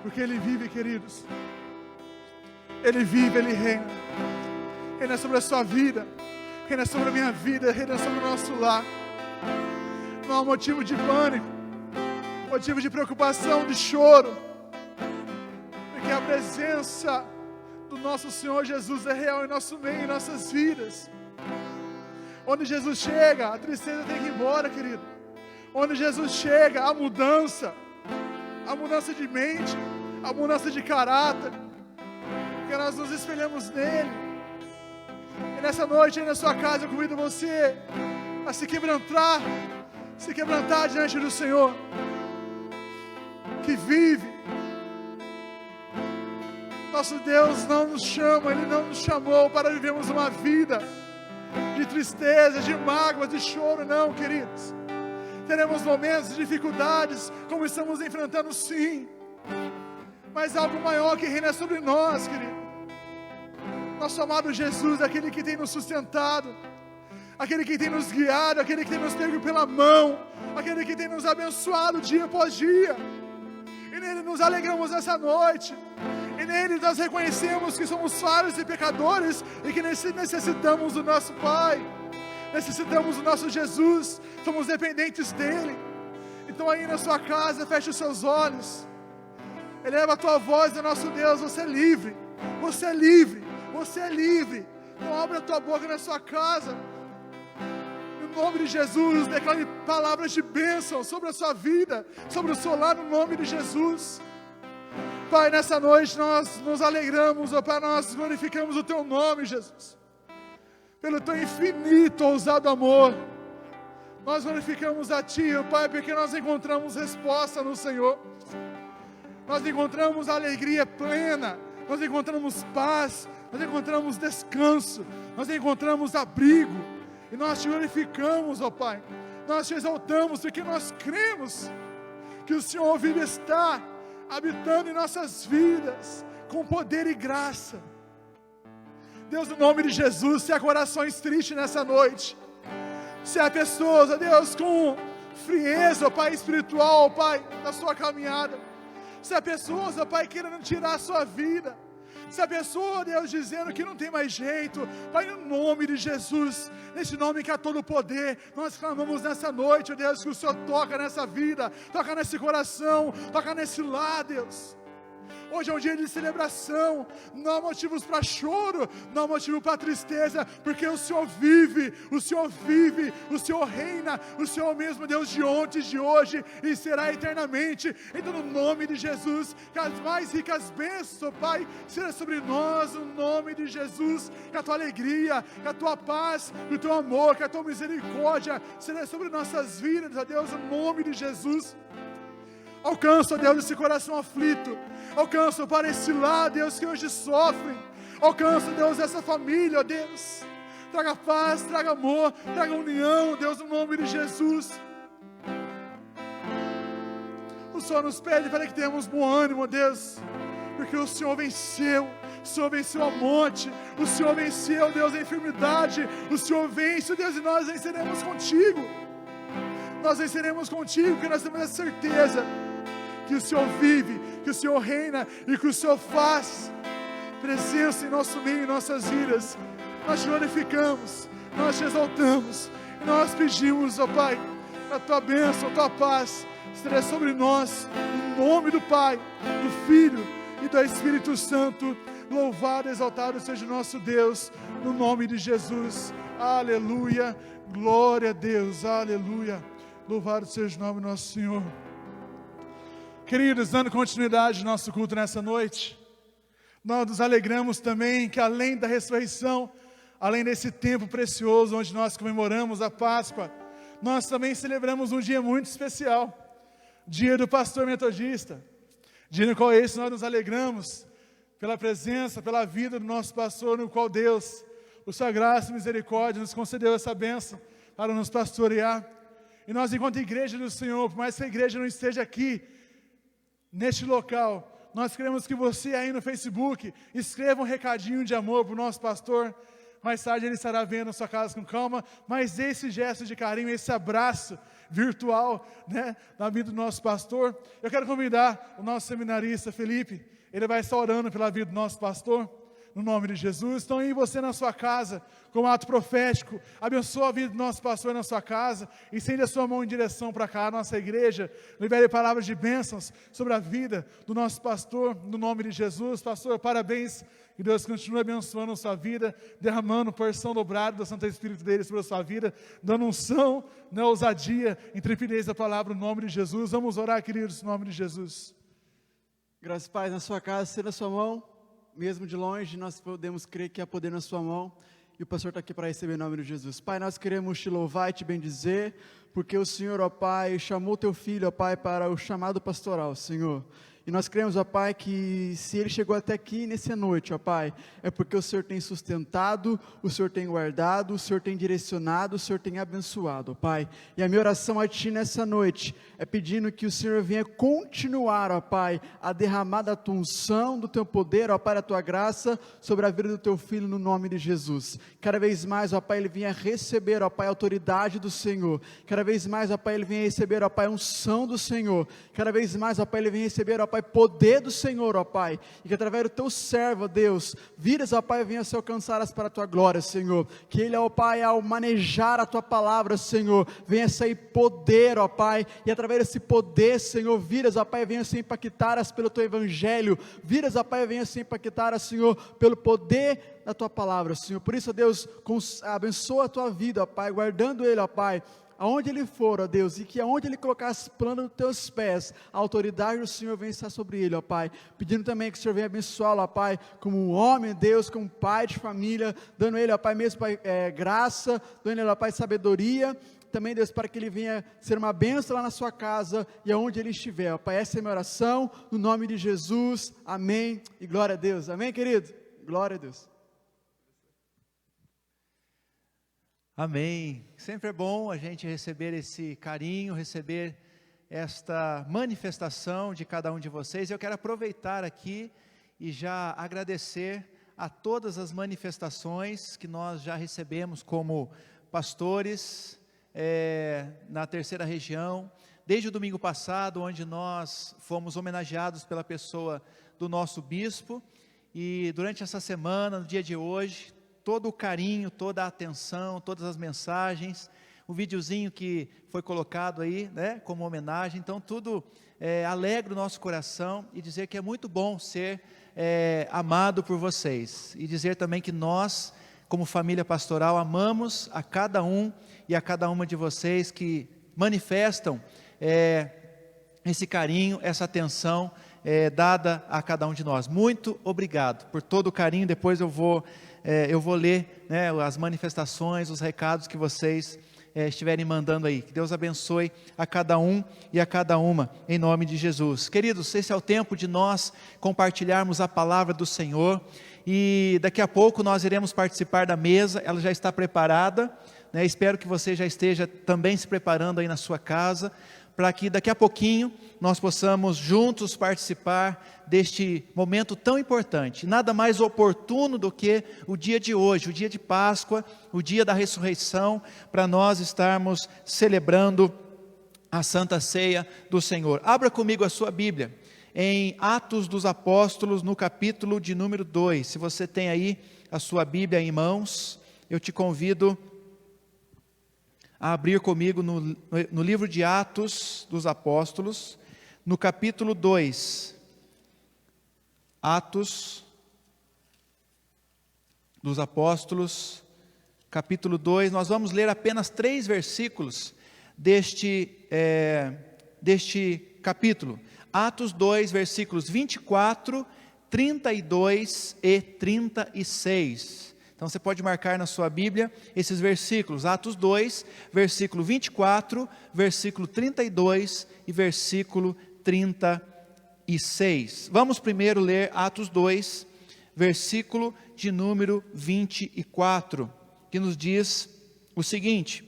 Porque Ele vive, queridos. Ele vive, Ele reina. reina sobre a sua vida, reina sobre a minha vida, reina sobre o nosso lar. Não há motivo de pânico, motivo de preocupação, de choro, porque a presença do nosso Senhor Jesus é real em nosso meio, em nossas vidas. Onde Jesus chega, a tristeza tem que ir embora, querido. Onde Jesus chega, a mudança de mente, a mudança de caráter, porque nós nos espelhamos nele. E nessa noite aí na sua casa eu convido você a se quebrantar diante do Senhor, que vive. Nosso Deus não nos chama, Ele não nos chamou para vivermos uma vida de tristeza, de mágoas, de choro, não, queridos. Teremos momentos de dificuldades, como estamos enfrentando, sim, mas algo maior que reina sobre nós, querido. Nosso amado Jesus, aquele que tem nos sustentado, aquele que tem nos guiado, aquele que tem nos pego pela mão, aquele que tem nos abençoado dia após dia. E nele nos alegramos nessa noite, e nele nós reconhecemos que somos falhos e pecadores, e que necessitamos do nosso Pai, necessitamos do nosso Jesus, somos dependentes dele. Então aí na sua casa, feche os seus olhos, eleva a tua voz ao nosso Deus. Você é livre, você é livre, você é livre. Então abre a tua boca na sua casa, no nome de Jesus, declare palavras de bênção sobre a sua vida, sobre o seu lar, no nome de Jesus. Pai, nessa noite nós nos alegramos, ó Pai, nós glorificamos o Teu nome, Jesus, pelo Teu infinito, ousado amor. Nós glorificamos a Ti, ó Pai, porque nós encontramos resposta no Senhor, nós encontramos alegria plena, nós encontramos paz, nós encontramos descanso, nós encontramos abrigo, e nós Te glorificamos, ó Pai, nós Te exaltamos, porque nós cremos que o Senhor vive está habitando em nossas vidas, com poder e graça. Deus, no nome de Jesus, se há corações tristes nessa noite, se há pessoas, ó Deus, com frieza, ó Pai, espiritual, ó Pai, na sua caminhada, se há pessoas, ó Pai, querendo tirar a sua vida, se a pessoa, Deus, dizendo que não tem mais jeito, Pai, no nome de Jesus, nesse nome que há todo o poder, nós clamamos nessa noite, ó Deus, que o Senhor toca nessa vida, toca nesse coração, toca nesse lar, Deus. Hoje é um dia de celebração, não há motivos para choro, não há motivo para tristeza, porque o Senhor vive, o Senhor vive, o Senhor reina, o Senhor é o mesmo Deus de ontem, de hoje e será eternamente. Então, no nome de Jesus, que as mais ricas bênçãos, Pai, seja sobre nós, no nome de Jesus, que a Tua alegria, que a Tua paz, que o Teu amor, que a Tua misericórdia seja sobre nossas vidas, ó Deus, no nome de Jesus. Alcança, ó Deus, esse coração aflito, alcança para esse lar, Deus, que hoje sofre, alcança, Deus, essa família, ó Deus, traga paz, traga amor, traga união, Deus, no nome de Jesus. O Senhor nos pede para que tenhamos bom ânimo, ó Deus, porque o Senhor venceu a morte, o Senhor venceu, Deus, a enfermidade, o Senhor vence, Deus, e nós venceremos contigo, porque nós temos a certeza que o Senhor vive, que o Senhor reina e que o Senhor faz presença em nosso meio, em nossas vidas. Nós te glorificamos, nós te exaltamos, e nós pedimos, ó Pai, a Tua bênção, a Tua paz esteja sobre nós, em nome do Pai, do Filho e do Espírito Santo. Louvado e exaltado seja o nosso Deus, no nome de Jesus. Aleluia, glória a Deus, aleluia. Louvado seja o nome do nosso Senhor. Queridos, dando continuidade ao nosso culto nessa noite, nós nos alegramos também que além da ressurreição, além desse tempo precioso onde nós comemoramos a Páscoa, nós também celebramos um dia muito especial, dia do pastor metodista, dia no qual nós nos alegramos pela presença, pela vida do nosso pastor, no qual Deus, por sua graça e misericórdia, nos concedeu essa bênção para nos pastorear. E nós, enquanto igreja do Senhor, por mais que a igreja não esteja aqui, neste local, nós queremos que você aí no Facebook escreva um recadinho de amor para o nosso pastor. Mais tarde ele estará vendo a sua casa com calma, mas esse gesto de carinho, esse abraço virtual, né, na vida do nosso pastor, eu quero convidar o nosso seminarista Felipe, ele vai estar orando pela vida do nosso pastor, no nome de Jesus. Então, em você na sua casa, como ato profético, abençoa a vida do nosso pastor na sua casa, e estende a sua mão em direção para cá, a nossa igreja, libere palavras de bênçãos sobre a vida do nosso pastor, no nome de Jesus. Pastor, parabéns, que Deus continue abençoando a sua vida, derramando porção dobrada do Santo Espírito dele sobre a sua vida, dando unção, ousadia, intrepidez da palavra, no nome de Jesus. Vamos orar, queridos, no nome de Jesus. Graças a Deus, na sua casa, estenda a sua mão, mesmo de longe, nós podemos crer que há poder na sua mão, e o pastor está aqui para receber em nome de Jesus. Pai, nós queremos te louvar e te bendizer, porque o Senhor, ó Pai, chamou teu filho, ó Pai, para o chamado pastoral, Senhor. E nós cremos, ó Pai, que se ele chegou até aqui nessa noite, ó Pai, é porque o Senhor tem sustentado, o Senhor tem guardado, o Senhor tem direcionado, o Senhor tem abençoado, ó Pai. E a minha oração a Ti nessa noite é pedindo que o Senhor venha continuar, ó Pai, a derramar da Tua unção, do Teu poder, ó Pai, da Tua graça sobre a vida do Teu Filho, no nome de Jesus. Cada vez mais, ó Pai, ele venha receber, ó Pai, a autoridade do Senhor. Cada vez mais, ó Pai, ele venha receber, ó Pai, a unção do Senhor. Cada vez mais, ó Pai, ele venha receber, ó Pai, poder do Senhor, ó Pai, e que através do Teu servo, ó Deus, vidas, ó Pai, venham ser alcançadas para a Tua glória, Senhor. Que ele, ó Pai, ao manejar a Tua palavra, Senhor, venha sair poder, ó Pai, e através desse poder, Senhor, vidas, ó Pai, venham ser impactadas pelo Teu Evangelho, vidas, ó Pai, venham ser impactadas, Senhor, pelo poder da Tua palavra, Senhor. Por isso, ó Deus, abençoa a Tua vida, ó Pai, guardando ele, ó Pai, aonde ele for, ó Deus, e que aonde ele colocar as plantas dos teus pés, a autoridade do Senhor venha estar sobre ele, ó Pai, pedindo também que o Senhor venha abençoá-lo, ó Pai, como um homem, Deus, como pai de família, dando ele, ó Pai, mesmo, Pai, graça, dando ele, ó Pai, sabedoria, também, Deus, para que ele venha ser uma bênção lá na sua casa, e aonde ele estiver, ó Pai, essa é a minha oração, no nome de Jesus, amém, e glória a Deus, amém, querido? Glória a Deus. Amém. Sempre é bom a gente receber esse carinho, receber esta manifestação de cada um de vocês. Eu quero aproveitar aqui e já agradecer a todas as manifestações que nós já recebemos como pastores na terceira região, desde o domingo passado, onde nós fomos homenageados pela pessoa do nosso bispo, e durante essa semana, no dia de hoje, todo o carinho, toda a atenção, todas as mensagens, o videozinho que foi colocado aí, né, como homenagem. Então tudo alegra o nosso coração, e dizer que é muito bom ser amado por vocês, e dizer também que nós, como família pastoral, amamos a cada um e a cada uma de vocês que manifestam esse carinho, essa atenção dada a cada um de nós. Muito obrigado por todo o carinho. Depois eu vou ler, né, as manifestações, os recados que vocês estiverem mandando aí. Que Deus abençoe a cada um e a cada uma, em nome de Jesus. Queridos, esse é o tempo de nós compartilharmos a palavra do Senhor, e daqui a pouco nós iremos participar da mesa. Ela já está preparada, né? Espero que você já esteja também se preparando aí na sua casa, para que daqui a pouquinho nós possamos juntos participar deste momento tão importante. Nada mais oportuno do que o dia de hoje, o dia de Páscoa, o dia da ressurreição, para nós estarmos celebrando a Santa Ceia do Senhor. Abra comigo a sua Bíblia, em Atos dos Apóstolos, no capítulo de número 2. Se você tem aí a sua Bíblia em mãos, eu te convido a abrir comigo no livro de Atos dos Apóstolos, no capítulo 2. Atos dos Apóstolos, capítulo 2. Nós vamos ler apenas 3 versículos deste capítulo. Atos 2, versículos 24, 32 e 36. Então você pode marcar na sua Bíblia esses versículos. Atos 2, versículo 24, versículo 32 e versículo 36. Vamos primeiro ler Atos 2, versículo de número 24, que nos diz o seguinte.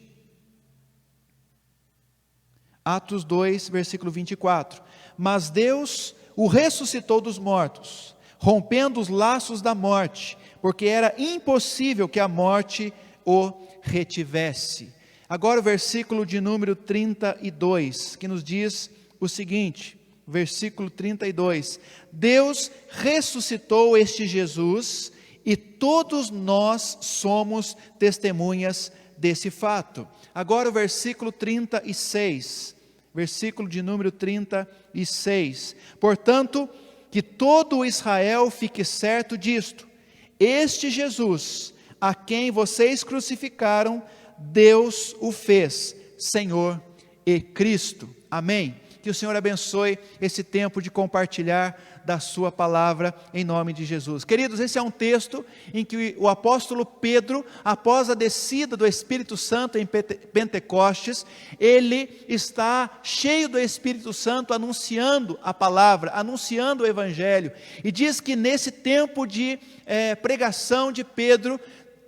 Atos 2, versículo 24. Mas Deus o ressuscitou dos mortos, rompendo os laços da morte, porque era impossível que a morte o retivesse. Agora o versículo de número 32, que nos diz o seguinte, versículo 32. Deus ressuscitou este Jesus, e todos nós somos testemunhas desse fato. Agora o versículo 36, versículo de número 36. Portanto, que todo Israel fique certo disto: este Jesus, a quem vocês crucificaram, Deus o fez Senhor e Cristo. Amém. Que o Senhor abençoe esse tempo de compartilhar da sua palavra em nome de Jesus. Queridos, esse é um texto em que o apóstolo Pedro, após a descida do Espírito Santo em Pentecostes, ele está cheio do Espírito Santo anunciando a palavra, anunciando o Evangelho, e diz que nesse tempo de pregação de Pedro,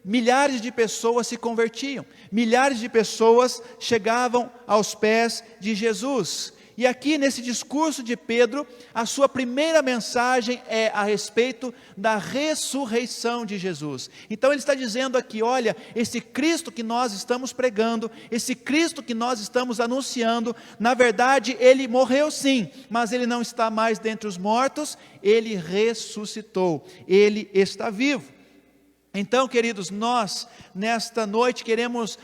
milhares de pessoas se convertiam, milhares de pessoas chegavam aos pés de Jesus. E aqui nesse discurso de Pedro, a sua primeira mensagem é a respeito da ressurreição de Jesus. Então ele está dizendo aqui: olha, esse Cristo que nós estamos pregando, esse Cristo que nós estamos anunciando, na verdade ele morreu sim, mas ele não está mais dentre os mortos, ele ressuscitou, ele está vivo. Então, queridos, nós nesta noite queremos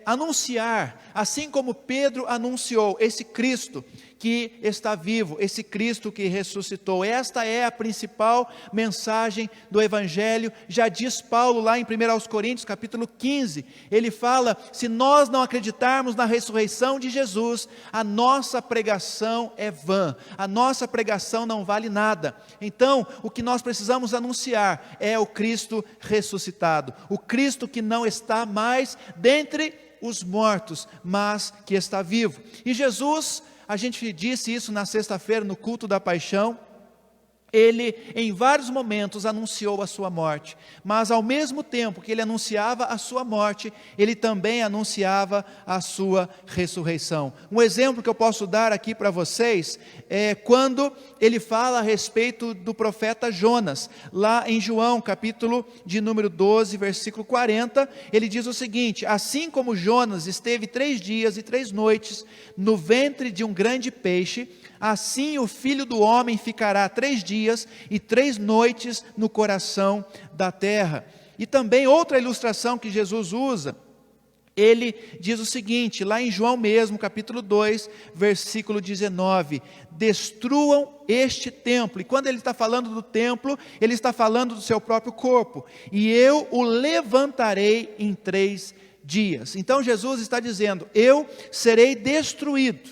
anunciar, assim como Pedro anunciou, esse Cristo que está vivo, esse Cristo que ressuscitou. Esta é a principal mensagem do Evangelho. Já diz Paulo lá em 1 Coríntios capítulo 15, ele fala: se nós não acreditarmos na ressurreição de Jesus, a nossa pregação é vã, a nossa pregação não vale nada. Então, o que nós precisamos anunciar é o Cristo ressuscitado, o Cristo que não está mais dentre os mortos, mas que está vivo. E Jesus, a gente disse isso na sexta-feira no culto da paixão, ele em vários momentos anunciou a sua morte, mas ao mesmo tempo que ele anunciava a sua morte, ele também anunciava a sua ressurreição. Um exemplo que eu posso dar aqui para vocês é quando ele fala a respeito do profeta Jonas, lá em João capítulo de número 12, versículo 40, ele diz o seguinte: assim como Jonas esteve 3 dias e 3 noites no ventre de um grande peixe, assim o Filho do Homem ficará 3 dias e 3 noites no coração da terra. E também outra ilustração que Jesus usa, ele diz o seguinte, lá em João mesmo, capítulo 2, versículo 19, destruam este templo. E quando ele está falando do templo, ele está falando do seu próprio corpo, e eu o levantarei em 3 dias. Então Jesus está dizendo: eu serei destruído,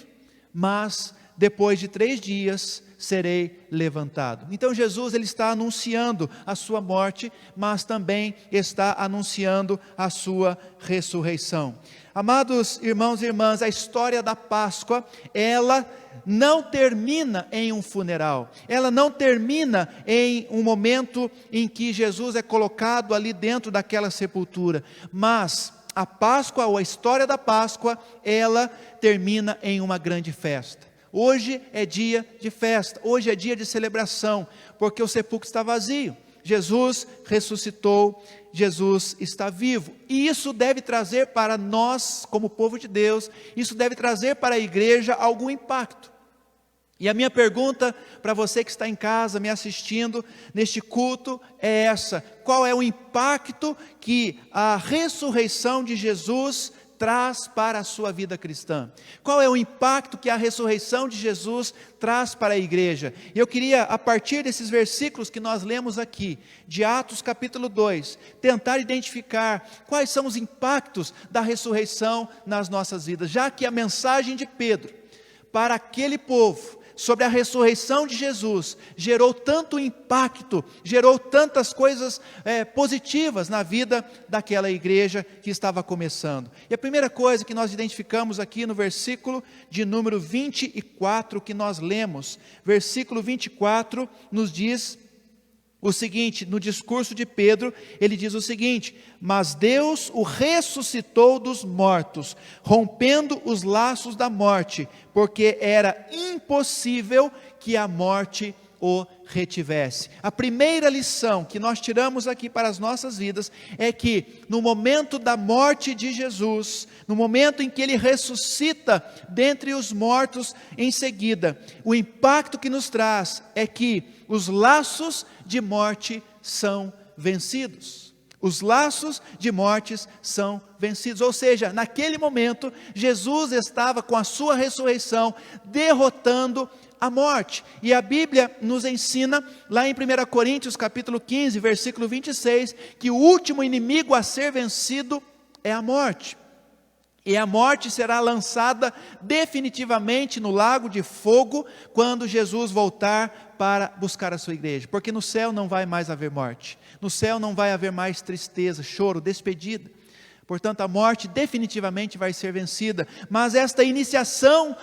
mas depois de 3 dias serei levantado. Então Jesus, ele está anunciando a sua morte, mas também está anunciando a sua ressurreição. Amados irmãos e irmãs, a história da Páscoa, ela não termina em um funeral, ela não termina em um momento em que Jesus é colocado ali dentro daquela sepultura, mas a Páscoa, ou a história da Páscoa, ela termina em uma grande festa. Hoje é dia de festa, hoje é dia de celebração, porque o sepulcro está vazio. Jesus ressuscitou, Jesus está vivo. E isso deve trazer para nós, como povo de Deus, isso deve trazer para a igreja algum impacto. E a minha pergunta para você que está em casa me assistindo neste culto é essa: qual é o impacto que a ressurreição de Jesus traz para a sua vida cristã? Qual é o impacto que a ressurreição de Jesus traz para a igreja? E eu queria, a partir desses versículos que nós lemos aqui, de Atos capítulo 2, tentar identificar quais são os impactos da ressurreição nas nossas vidas, já que a mensagem de Pedro para aquele povo sobre a ressurreição de Jesus gerou tanto impacto, gerou tantas coisas positivas na vida daquela igreja que estava começando. E a primeira coisa que nós identificamos aqui no versículo de número 24 que nós lemos, versículo 24 nos diz o seguinte, no discurso de Pedro, ele diz o seguinte: mas Deus o ressuscitou dos mortos, rompendo os laços da morte, porque era impossível que a morte o retivesse. A primeira lição que nós tiramos aqui para as nossas vidas é que no momento da morte de Jesus, no momento em que ele ressuscita dentre os mortos em seguida, o impacto que nos traz é que os laços de morte são vencidos. Os laços de mortes são vencidos. Ou seja, naquele momento, Jesus estava com a sua ressurreição derrotando a morte. E a Bíblia nos ensina, lá em 1 Coríntios capítulo 15, versículo 26, que o último inimigo a ser vencido é a morte. E a morte será lançada definitivamente no lago de fogo quando Jesus voltar para buscar a sua igreja. Porque no céu não vai mais haver morte. No céu não vai haver mais tristeza, choro, despedida. Portanto, a morte definitivamente vai ser vencida. Mas esta iniciação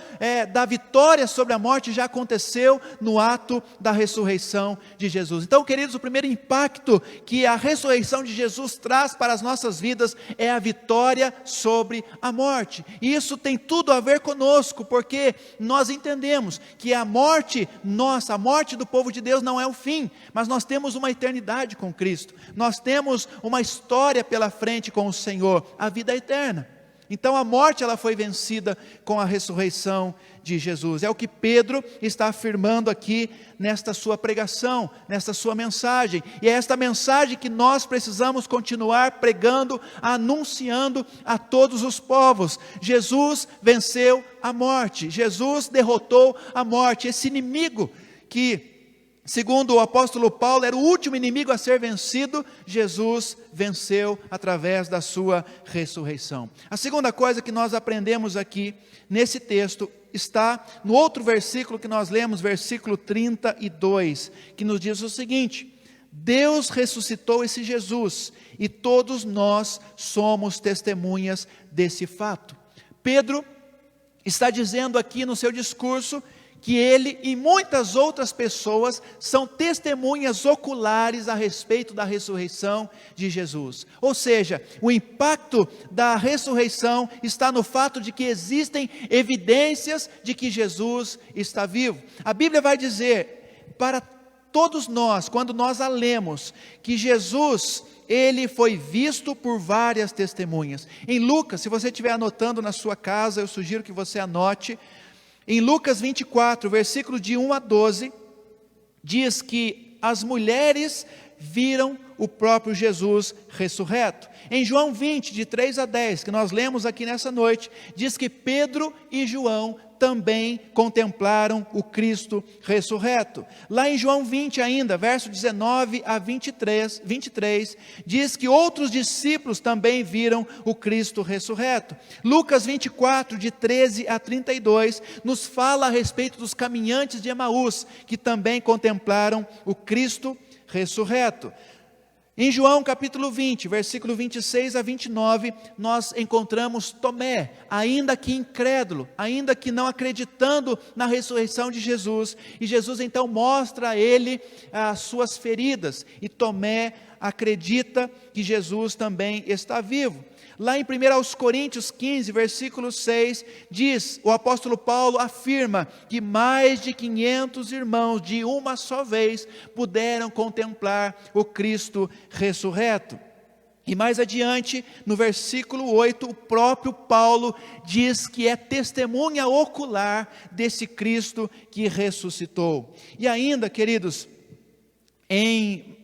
da vitória sobre a morte já aconteceu no ato da ressurreição de Jesus. Então, queridos, o primeiro impacto que a ressurreição de Jesus traz para as nossas vidas é a vitória sobre a morte. E isso tem tudo a ver conosco, porque nós entendemos que a morte nossa, a morte do povo de Deus não é o fim, mas nós temos uma eternidade com Cristo. Nós temos uma história pela frente com o Senhor, a vida eterna. Então a morte ela foi vencida com a ressurreição de Jesus. É o que Pedro está afirmando aqui nesta sua pregação, nesta sua mensagem. E é esta mensagem que nós precisamos continuar pregando, anunciando a todos os povos. Jesus venceu a morte. Jesus derrotou a morte. Esse inimigo que, segundo o apóstolo Paulo, era o último inimigo a ser vencido, Jesus venceu através da sua ressurreição. A segunda coisa que nós aprendemos aqui nesse texto está no outro versículo que nós lemos, versículo 32, que nos diz o seguinte: Deus ressuscitou esse Jesus e todos nós somos testemunhas desse fato. Pedro está dizendo aqui no seu discurso que ele e muitas outras pessoas são testemunhas oculares a respeito da ressurreição de Jesus. Ou seja, o impacto da ressurreição está no fato de que existem evidências de que Jesus está vivo. A Bíblia vai dizer para todos nós, quando nós a lemos, que Jesus, ele foi visto por várias testemunhas. Em Lucas, se você estiver anotando na sua casa, eu sugiro que você anote. Em Lucas 24, versículo de 1 a 12, diz que as mulheres viram o próprio Jesus ressurreto. Em João 20, de 3 a 10, que nós lemos aqui nessa noite, diz que Pedro e João também contemplaram o Cristo ressurreto. Lá em João 20 ainda, verso 19 a 23, diz que outros discípulos também viram o Cristo ressurreto. Lucas 24, de 13 a 32, nos fala a respeito dos caminhantes de Emaús, que também contemplaram o Cristo ressurreto. Em João capítulo 20, versículo 26 a 29, nós encontramos Tomé, ainda que incrédulo, ainda que não acreditando na ressurreição de Jesus, e Jesus então mostra a ele as suas feridas, e Tomé acredita que Jesus também está vivo. Lá em 1 Coríntios 15, versículo 6, diz, o apóstolo Paulo afirma que mais de 500 irmãos de uma só vez puderam contemplar o Cristo ressurreto. E mais adiante, no versículo 8, o próprio Paulo diz que é testemunha ocular desse Cristo que ressuscitou. E ainda, queridos, em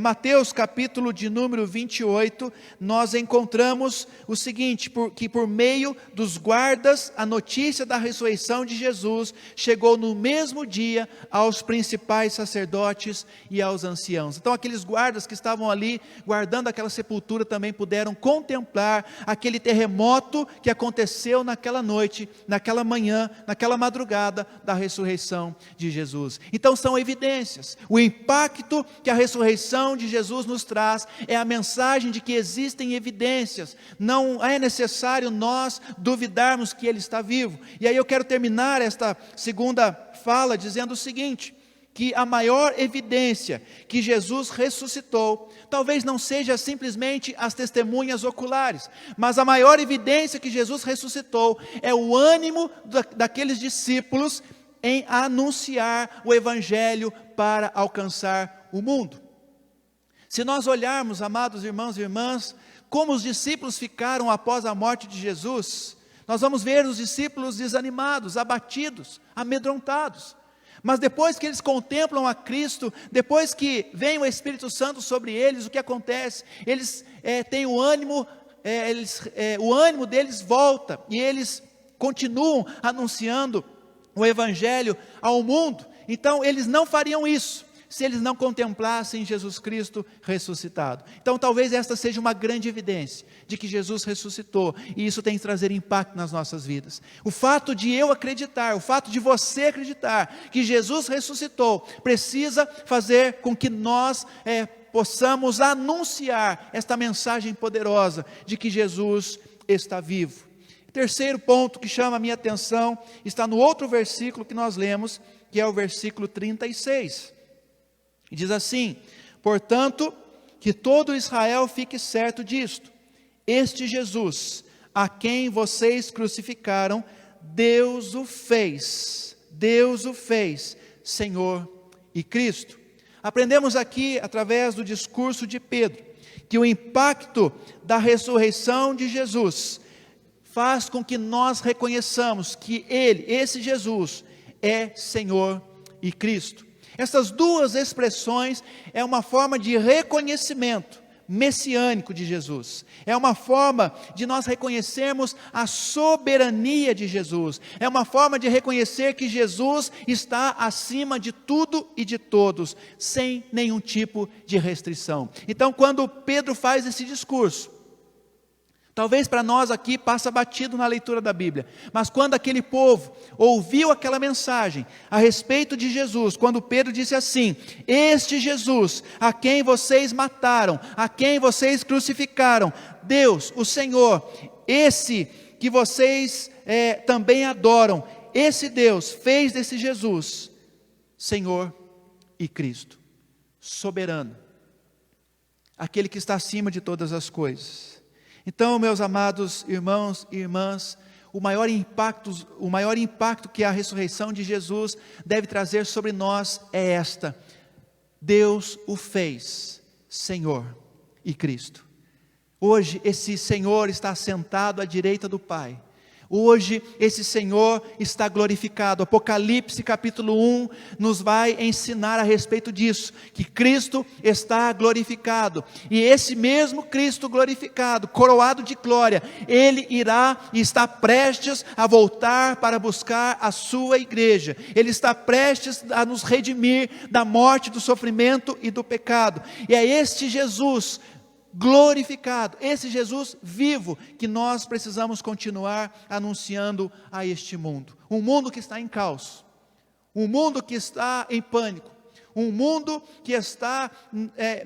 Mateus capítulo de número 28, nós encontramos o seguinte, que por meio dos guardas, a notícia da ressurreição de Jesus chegou no mesmo dia aos principais sacerdotes e aos anciãos. Então aqueles guardas que estavam ali guardando aquela sepultura também puderam contemplar aquele terremoto que aconteceu naquela noite, naquela manhã, naquela madrugada da ressurreição de Jesus. Então são evidências, o impacto que a ressurreição de Jesus nos traz é a mensagem de que existem evidências, não é necessário nós duvidarmos que Ele está vivo. E aí eu quero terminar esta segunda fala dizendo o seguinte, que a maior evidência que Jesus ressuscitou, talvez não seja simplesmente as testemunhas oculares, mas a maior evidência que Jesus ressuscitou é o ânimo daqueles discípulos em anunciar o Evangelho para alcançar o mundo. Se nós olharmos, amados irmãos e irmãs, como os discípulos ficaram após a morte de Jesus, nós vamos ver os discípulos desanimados, abatidos, amedrontados. Mas depois que eles contemplam a Cristo, depois que vem o Espírito Santo sobre eles, o que acontece? Eles têm o ânimo, o ânimo deles volta, e eles continuam anunciando o Evangelho ao mundo. Então eles não fariam isso se eles não contemplassem Jesus Cristo ressuscitado. Então talvez esta seja uma grande evidência de que Jesus ressuscitou, e isso tem que trazer impacto nas nossas vidas. O fato de eu acreditar, o fato de você acreditar que Jesus ressuscitou, precisa fazer com que nós possamos anunciar esta mensagem poderosa de que Jesus está vivo. Terceiro ponto que chama a minha atenção está no outro versículo que nós lemos, que é o versículo 36. E diz assim: portanto, que todo Israel fique certo disto: este Jesus, a quem vocês crucificaram, Deus o fez Senhor e Cristo. Aprendemos aqui, através do discurso de Pedro, que o impacto da ressurreição de Jesus faz com que nós reconheçamos que Ele, esse Jesus, é Senhor e Cristo. Essas duas expressões é uma forma de reconhecimento messiânico de Jesus. É uma forma de nós reconhecermos a soberania de Jesus. É uma forma de reconhecer que Jesus está acima de tudo e de todos, sem nenhum tipo de restrição. Então, quando Pedro faz esse discurso, talvez para nós aqui passa batido na leitura da Bíblia, mas quando aquele povo ouviu aquela mensagem a respeito de Jesus, quando Pedro disse assim: este Jesus, a quem vocês mataram, a quem vocês crucificaram, Deus, o Senhor, esse que vocês também adoram, esse Deus fez desse Jesus Senhor e Cristo, soberano, aquele que está acima de todas as coisas. Então, meus amados irmãos e irmãs, o maior impacto que a ressurreição de Jesus deve trazer sobre nós é esta: Deus o fez Senhor e Cristo. Hoje esse Senhor está sentado à direita do Pai. Hoje esse Senhor está glorificado. Apocalipse capítulo 1 nos vai ensinar a respeito disso, que Cristo está glorificado, e esse mesmo Cristo glorificado, coroado de glória, Ele irá e está prestes a voltar para buscar a sua igreja. Ele está prestes a nos redimir da morte, do sofrimento e do pecado, e é este Jesus glorificado, esse Jesus vivo, que nós precisamos continuar anunciando a este mundo. Um mundo que está em caos, um mundo que está em pânico, um mundo que está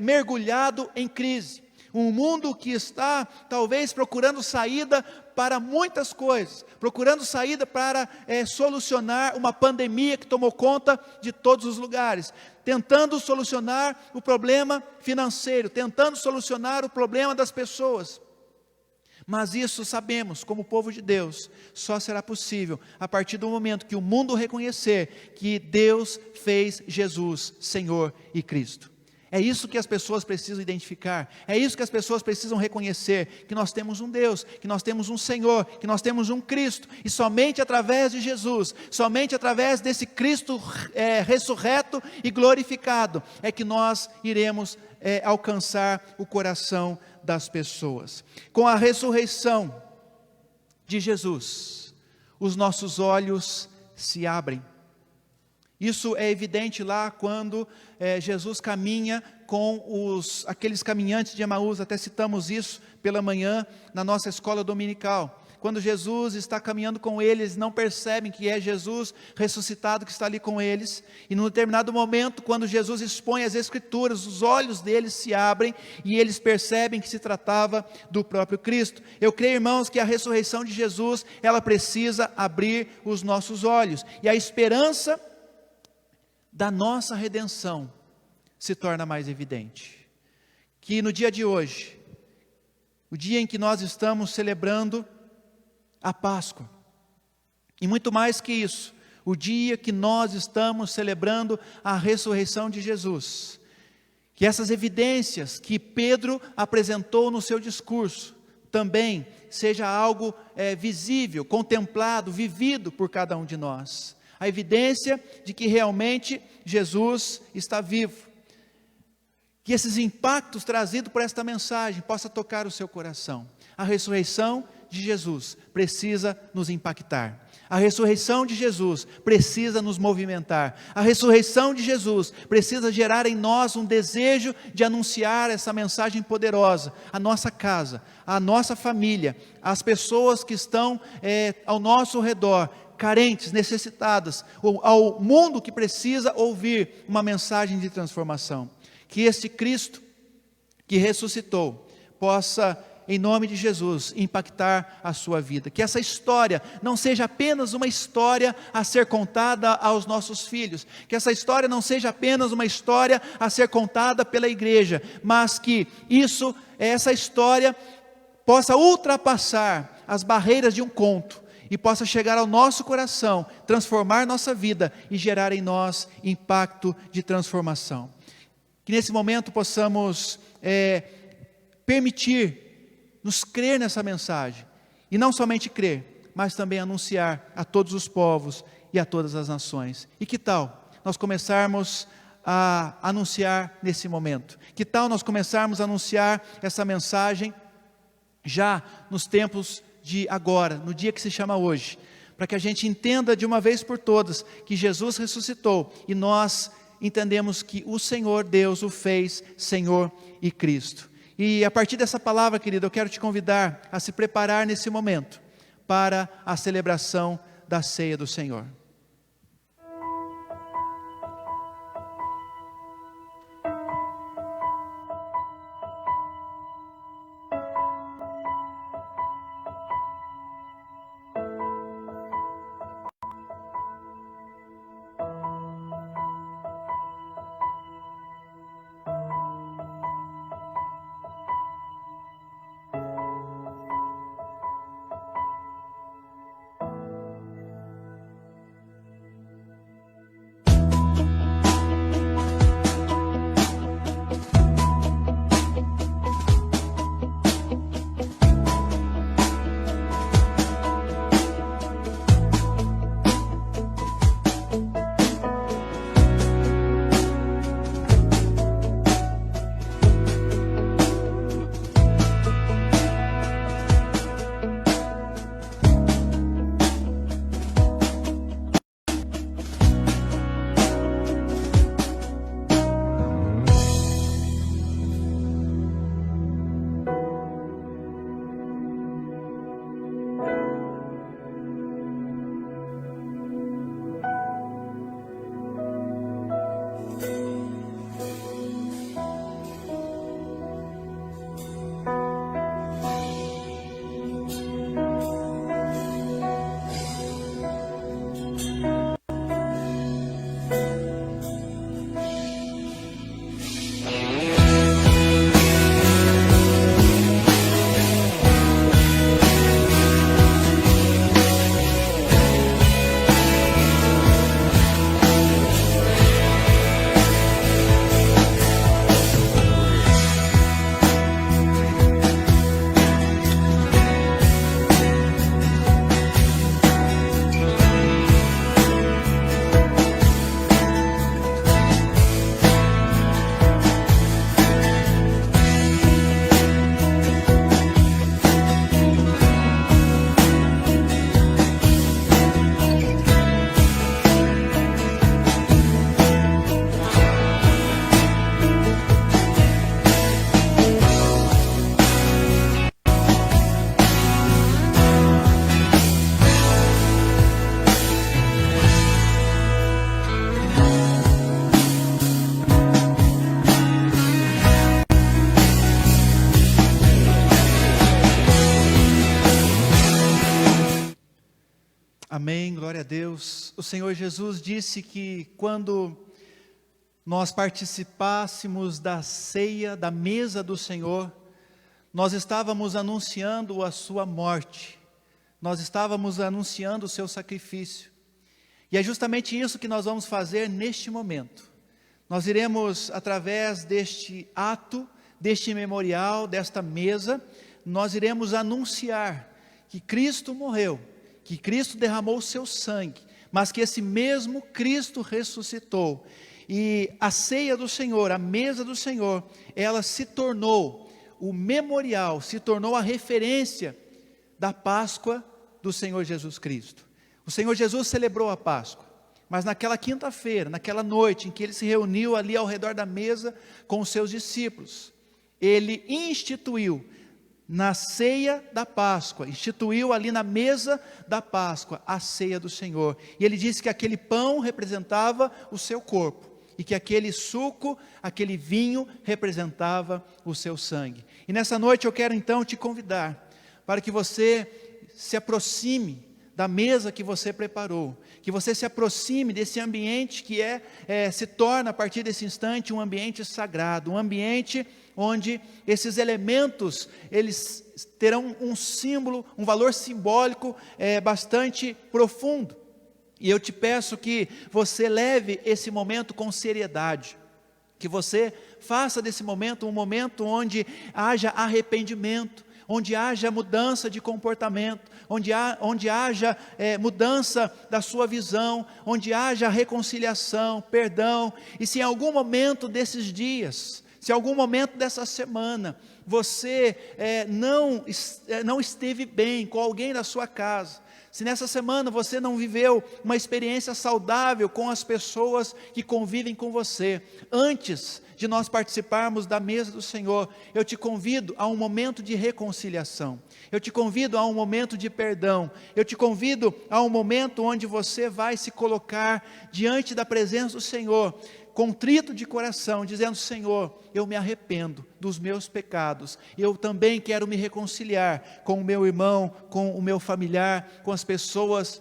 mergulhado em crise, um mundo que está talvez procurando saída para muitas coisas, procurando saída para solucionar uma pandemia que tomou conta de todos os lugares, tentando solucionar o problema financeiro, tentando solucionar o problema das pessoas. Mas isso, sabemos, como povo de Deus, só será possível a partir do momento que o mundo reconhecer que Deus fez Jesus Senhor e Cristo. É isso que as pessoas precisam identificar, é isso que as pessoas precisam reconhecer, que nós temos um Deus, que nós temos um Senhor, que nós temos um Cristo, e somente através de Jesus, somente através desse Cristo ressurreto e glorificado, é que nós iremos alcançar o coração das pessoas. Com a ressurreição de Jesus, os nossos olhos se abrem. Isso é evidente lá quando Jesus caminha com aqueles caminhantes de Emaús. Até citamos isso pela manhã na nossa escola dominical. Quando Jesus está caminhando com eles, não percebem que é Jesus ressuscitado que está ali com eles. E num determinado momento, quando Jesus expõe as Escrituras, os olhos deles se abrem e eles percebem que se tratava do próprio Cristo. Eu creio, irmãos, que a ressurreição de Jesus, ela precisa abrir os nossos olhos. E a esperança da nossa redenção se torna mais evidente. Que no dia de hoje, o dia em que nós estamos celebrando a Páscoa, e muito mais que isso, o dia que nós estamos celebrando a ressurreição de Jesus, que essas evidências que Pedro apresentou no seu discurso, também seja algo visível, contemplado, vivido por cada um de nós. a evidência de que realmente Jesus está vivo. Que esses impactos trazidos por esta mensagem possam tocar o seu coração. A ressurreição de Jesus precisa nos impactar. A ressurreição de Jesus precisa nos movimentar. A ressurreição de Jesus precisa gerar em nós um desejo de anunciar essa mensagem poderosa à nossa casa, à nossa família, às pessoas que estão ao nosso redor, carentes, necessitadas, ao mundo que precisa ouvir uma mensagem de transformação. Que este Cristo que ressuscitou possa, em nome de Jesus, impactar a sua vida. Que essa história não seja apenas uma história a ser contada aos nossos filhos. Que essa história não seja apenas uma história a ser contada pela igreja. Mas que essa história possa ultrapassar as barreiras de um conto. E possa chegar ao nosso coração, transformar nossa vida e gerar em nós impacto de transformação. Que nesse momento possamos permitir-nos crer nessa mensagem. E não somente crer, mas também anunciar a todos os povos e a todas as nações. E que tal nós começarmos a anunciar nesse momento? Que tal nós começarmos a anunciar essa mensagem já nos tempos de agora, no dia que se chama hoje? Para que a gente entenda de uma vez por todas que Jesus ressuscitou e nós entendemos que o Senhor Deus o fez Senhor e Cristo. E a partir dessa palavra, querido, eu quero te convidar a se preparar nesse momento para a celebração da ceia do Senhor. Amém, glória a Deus. O Senhor Jesus disse que quando nós participássemos da ceia, da mesa do Senhor, nós estávamos anunciando a sua morte, nós estávamos anunciando o seu sacrifício. E é justamente isso que nós vamos fazer neste momento. Nós iremos, através deste ato, deste memorial, desta mesa, nós iremos anunciar que Cristo morreu, que Cristo derramou o seu sangue, mas que esse mesmo Cristo ressuscitou. E a ceia do Senhor, a mesa do Senhor, ela se tornou o memorial, se tornou a referência da Páscoa do Senhor Jesus Cristo. O Senhor Jesus celebrou a Páscoa, mas naquela quinta-feira, naquela noite em que ele se reuniu ali ao redor da mesa com os seus discípulos, ele instituiu na ceia da Páscoa, instituiu ali na mesa da Páscoa a ceia do Senhor. E ele disse que aquele pão representava o seu corpo, e que aquele suco, aquele vinho representava o seu sangue. E nessa noite eu quero então te convidar para que você se aproxime da mesa que você preparou, que você se aproxime desse ambiente que se torna a partir desse instante um ambiente sagrado, um ambiente onde esses elementos, eles terão um símbolo, um valor simbólico bastante profundo. E eu te peço que você leve esse momento com seriedade, que você faça desse momento um momento onde haja arrependimento, onde haja mudança de comportamento, onde haja mudança da sua visão, onde haja reconciliação, perdão. E se em algum momento desses dias, se em algum momento dessa semana, você não esteve bem com alguém da sua casa, se nessa semana você não viveu uma experiência saudável com as pessoas que convivem com você, antes de nós participarmos da mesa do Senhor, eu te convido a um momento de reconciliação, eu te convido a um momento de perdão, eu te convido a um momento onde você vai se colocar diante da presença do Senhor, contrito de coração, dizendo: Senhor, eu me arrependo dos meus pecados, eu também quero me reconciliar com o meu irmão, com o meu familiar, com as pessoas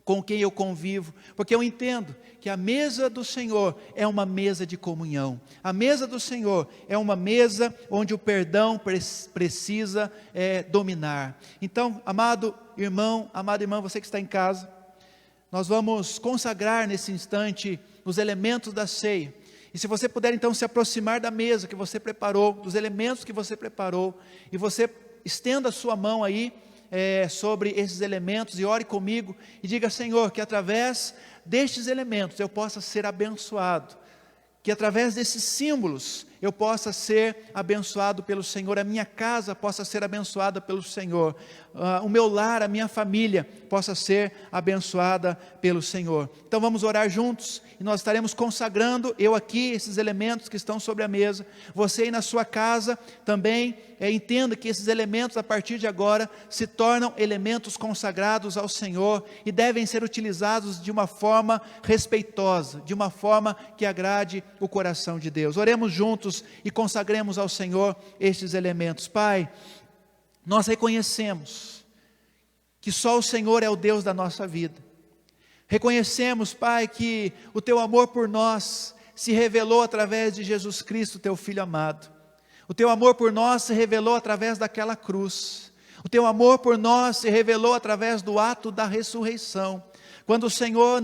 com quem eu convivo, porque eu entendo que a mesa do Senhor é uma mesa de comunhão, a mesa do Senhor é uma mesa onde o perdão precisa dominar. Então, amado irmão, amada irmã, você que está em casa, nós vamos consagrar nesse instante os elementos da ceia. E se você puder então se aproximar da mesa que você preparou, dos elementos que você preparou, e você estenda a sua mão aí sobre esses elementos e ore comigo e diga: Senhor, que através destes elementos eu possa ser abençoado, que através desses símbolos eu possa ser abençoado pelo Senhor, a minha casa possa ser abençoada pelo Senhor, o meu lar, a minha família possa ser abençoada pelo Senhor. Então vamos orar juntos, e nós estaremos consagrando, eu aqui, esses elementos que estão sobre a mesa, você aí na sua casa também, entenda que esses elementos a partir de agora se tornam elementos consagrados ao Senhor, e devem ser utilizados de uma forma respeitosa, de uma forma que agrade o coração de Deus. Oremos juntos e consagremos ao Senhor estes elementos. Pai, nós reconhecemos que só o Senhor é o Deus da nossa vida. Reconhecemos, Pai, que o Teu amor por nós se revelou através de Jesus Cristo, Teu Filho amado. O Teu amor por nós se revelou através daquela cruz. O Teu amor por nós se revelou através do ato da ressurreição, quando o Senhor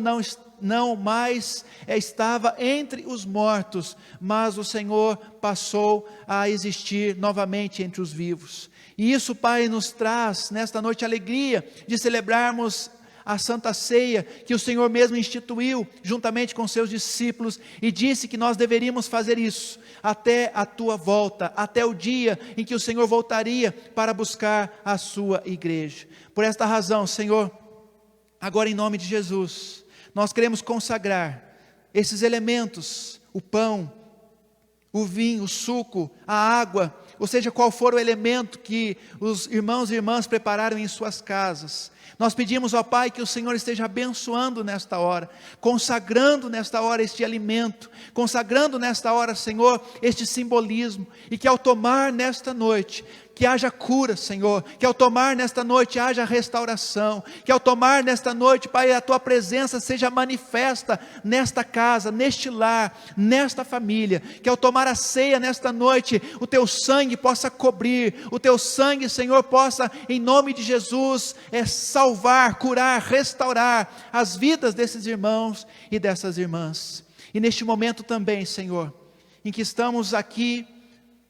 não mais estava entre os mortos, mas o Senhor passou a existir novamente entre os vivos. E isso, Pai, nos traz nesta noite a alegria de celebrarmos a Santa Ceia, que o Senhor mesmo instituiu juntamente com seus discípulos, e disse que nós deveríamos fazer isso até a Tua volta, até o dia em que o Senhor voltaria para buscar a sua igreja. Por esta razão, Senhor, agora em nome de Jesus, nós queremos consagrar esses elementos, o pão, o vinho, o suco, a água, ou seja, qual for o elemento que os irmãos e irmãs prepararam em suas casas. Nós pedimos ao Pai que o Senhor esteja abençoando nesta hora, consagrando nesta hora este alimento, consagrando nesta hora, Senhor, este simbolismo, e que ao tomar nesta noite, que haja cura, Senhor, que ao tomar nesta noite haja restauração, que ao tomar nesta noite, Pai, a Tua presença seja manifesta nesta casa, neste lar, nesta família, que ao tomar a ceia nesta noite, o Teu sangue possa cobrir, o Teu sangue, Senhor, possa, em nome de Jesus, salvar, curar, restaurar as vidas desses irmãos e dessas irmãs. E neste momento também, Senhor, em que estamos aqui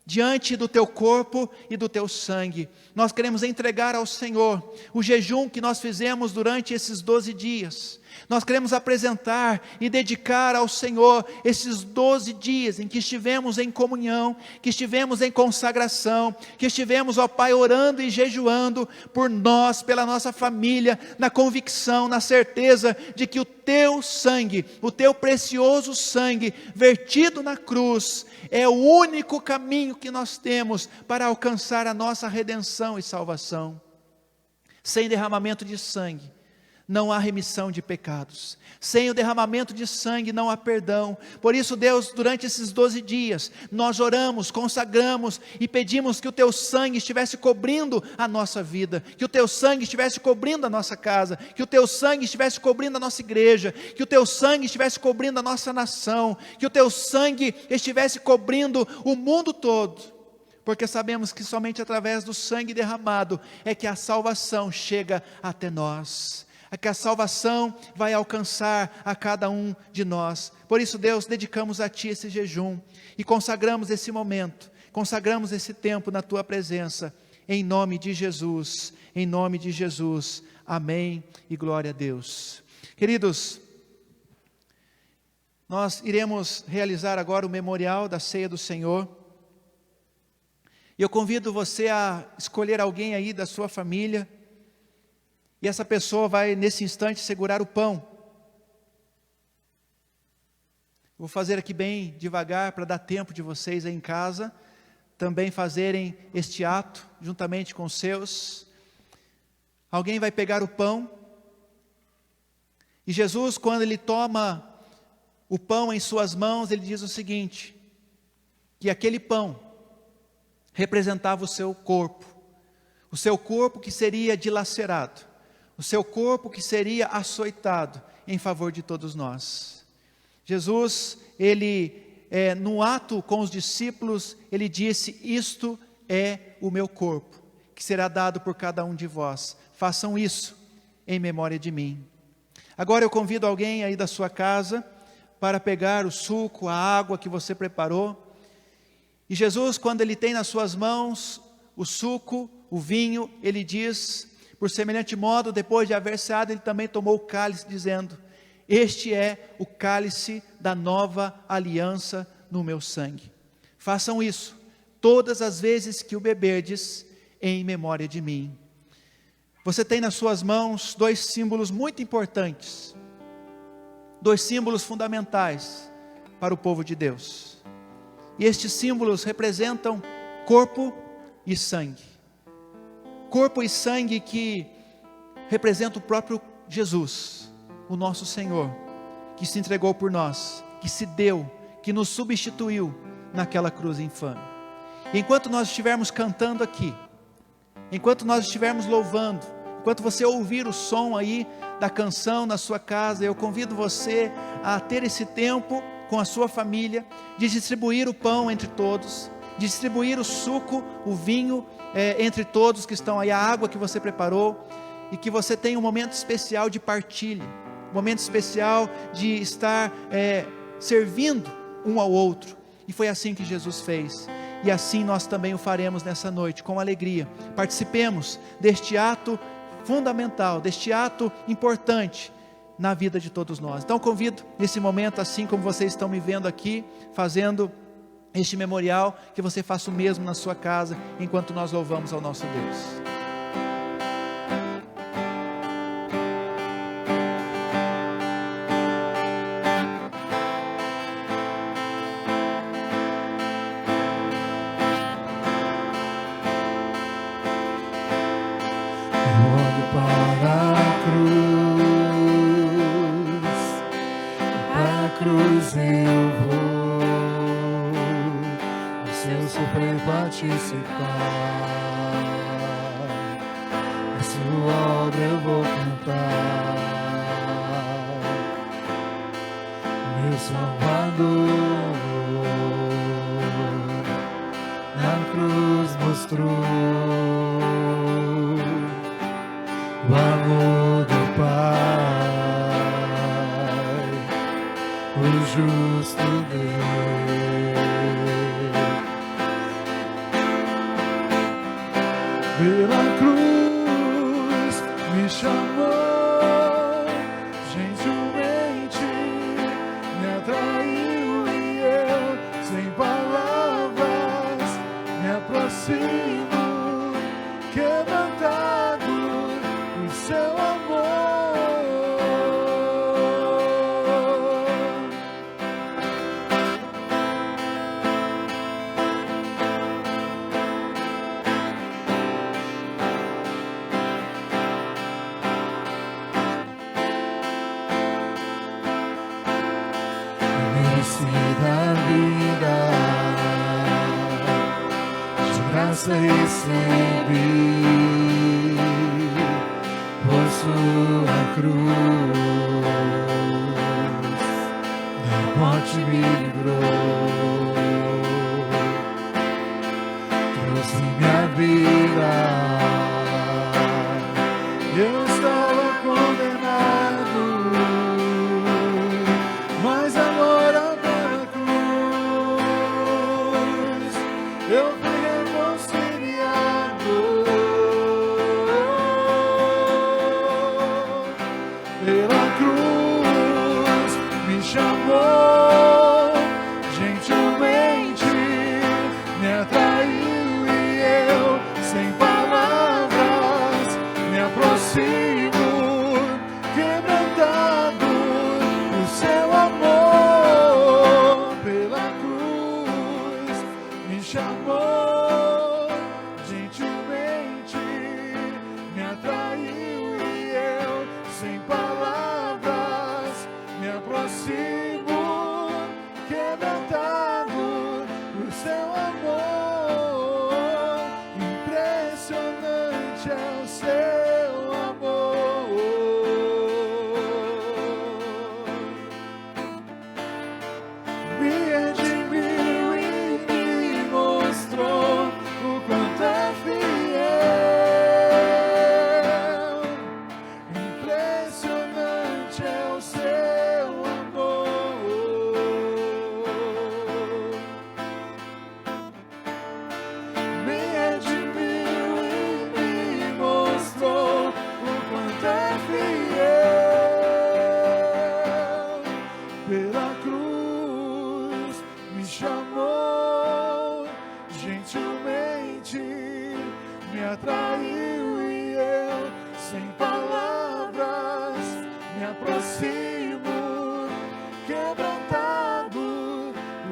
diante do teu corpo e do teu sangue. Nós queremos entregar ao Senhor o jejum que nós fizemos durante esses 12 dias. Nós queremos apresentar e dedicar ao Senhor esses 12 dias em que estivemos em comunhão, que estivemos em consagração, que estivemos, ó Pai, orando e jejuando por nós, pela nossa família, na convicção, na certeza de que o teu sangue, o teu precioso sangue vertido na cruz, é o único caminho que nós temos para alcançar a nossa redenção e salvação. Sem derramamento de sangue não há remissão de pecados. Sem o derramamento de sangue não há perdão. Por isso, Deus, durante esses 12 dias, nós oramos, consagramos e pedimos que o teu sangue estivesse cobrindo a nossa vida, que o teu sangue estivesse cobrindo a nossa casa, que o teu sangue estivesse cobrindo a nossa igreja, que o teu sangue estivesse cobrindo a nossa nação, que o teu sangue estivesse cobrindo o mundo todo, porque sabemos que somente através do sangue derramado é que a salvação chega até nós, é que a salvação vai alcançar a cada um de nós. Por isso, Deus, dedicamos a Ti esse jejum e consagramos esse momento, consagramos esse tempo na Tua presença, em nome de Jesus, em nome de Jesus, amém e glória a Deus. Queridos, nós iremos realizar agora o memorial da ceia do Senhor, e eu convido você a escolher alguém aí da sua família, e essa pessoa vai nesse instante segurar o pão. Vou fazer aqui bem devagar para dar tempo de vocês aí em casa também fazerem este ato juntamente com os seus. Alguém vai pegar o pão, e Jesus, quando ele toma o pão em suas mãos, ele diz o seguinte, que aquele pão representava o seu corpo que seria dilacerado, o seu corpo que seria açoitado em favor de todos nós. Jesus, no ato com os discípulos, ele disse, isto é o meu corpo, que será dado por cada um de vós, façam isso em memória de mim. Agora eu convido alguém aí da sua casa, para pegar o suco, a água que você preparou, e Jesus, quando ele tem nas suas mãos o suco, o vinho, ele diz, por semelhante modo, depois de haver ceado, ele também tomou o cálice, dizendo, este é o cálice da nova aliança no meu sangue. Façam isso, todas as vezes que o beberdes, em memória de mim. Você tem nas suas mãos dois símbolos muito importantes, dois símbolos fundamentais para o povo de Deus. E estes símbolos representam corpo e sangue. Corpo e sangue que representa o próprio Jesus, o nosso Senhor, que se entregou por nós, que se deu, que nos substituiu naquela cruz infame. E enquanto nós estivermos cantando aqui, enquanto nós estivermos louvando, enquanto você ouvir o som aí da canção na sua casa, eu convido você a ter esse tempo com a sua família, de distribuir o pão entre todos, distribuir o suco, o vinho, entre todos que estão aí, a água que você preparou, e que você tenha um momento especial de partilha, um momento especial de estar servindo um ao outro, e foi assim que Jesus fez, e assim nós também o faremos nessa noite, com alegria. Participemos deste ato fundamental, deste ato importante na vida de todos nós. Então convido nesse momento, assim como vocês estão me vendo aqui, fazendo este memorial, que você faça o mesmo na sua casa, enquanto nós louvamos ao nosso Deus. Olho para a cruz eu vou. Eu sofrer participar, a sua obra eu vou cantar. Meu Salvador na cruz mostrou o amor do Pai, o justo Deus. pela cruz me chamou, gentilmente me atraiu e eu, sem palavras, me aproximo, quebrantado o seu amor. Da vida, de graça recebi, por sua cruz, da morte me livrou, trouxe minha vida, eu estava condenado, mas agora eu fui reconciliado pela cruz, me chamou, gentilmente me atraiu e eu, sem palavras, me aproximo, quebrantado o seu amor. Pela cruz me chamou, gentilmente me atraiu e eu, sem palavras, me aproximo, quebrantado o seu amor. Impressionante é o seu amor. Me redimiu e me mostrou o quanto é fiel. Impressionante é o seu amor. Me redimiu e me mostrou o quanto é fiel. Pela cruz me chamou, gentilmente me atraiu e eu, sem palavras, me aproximo, quebrantado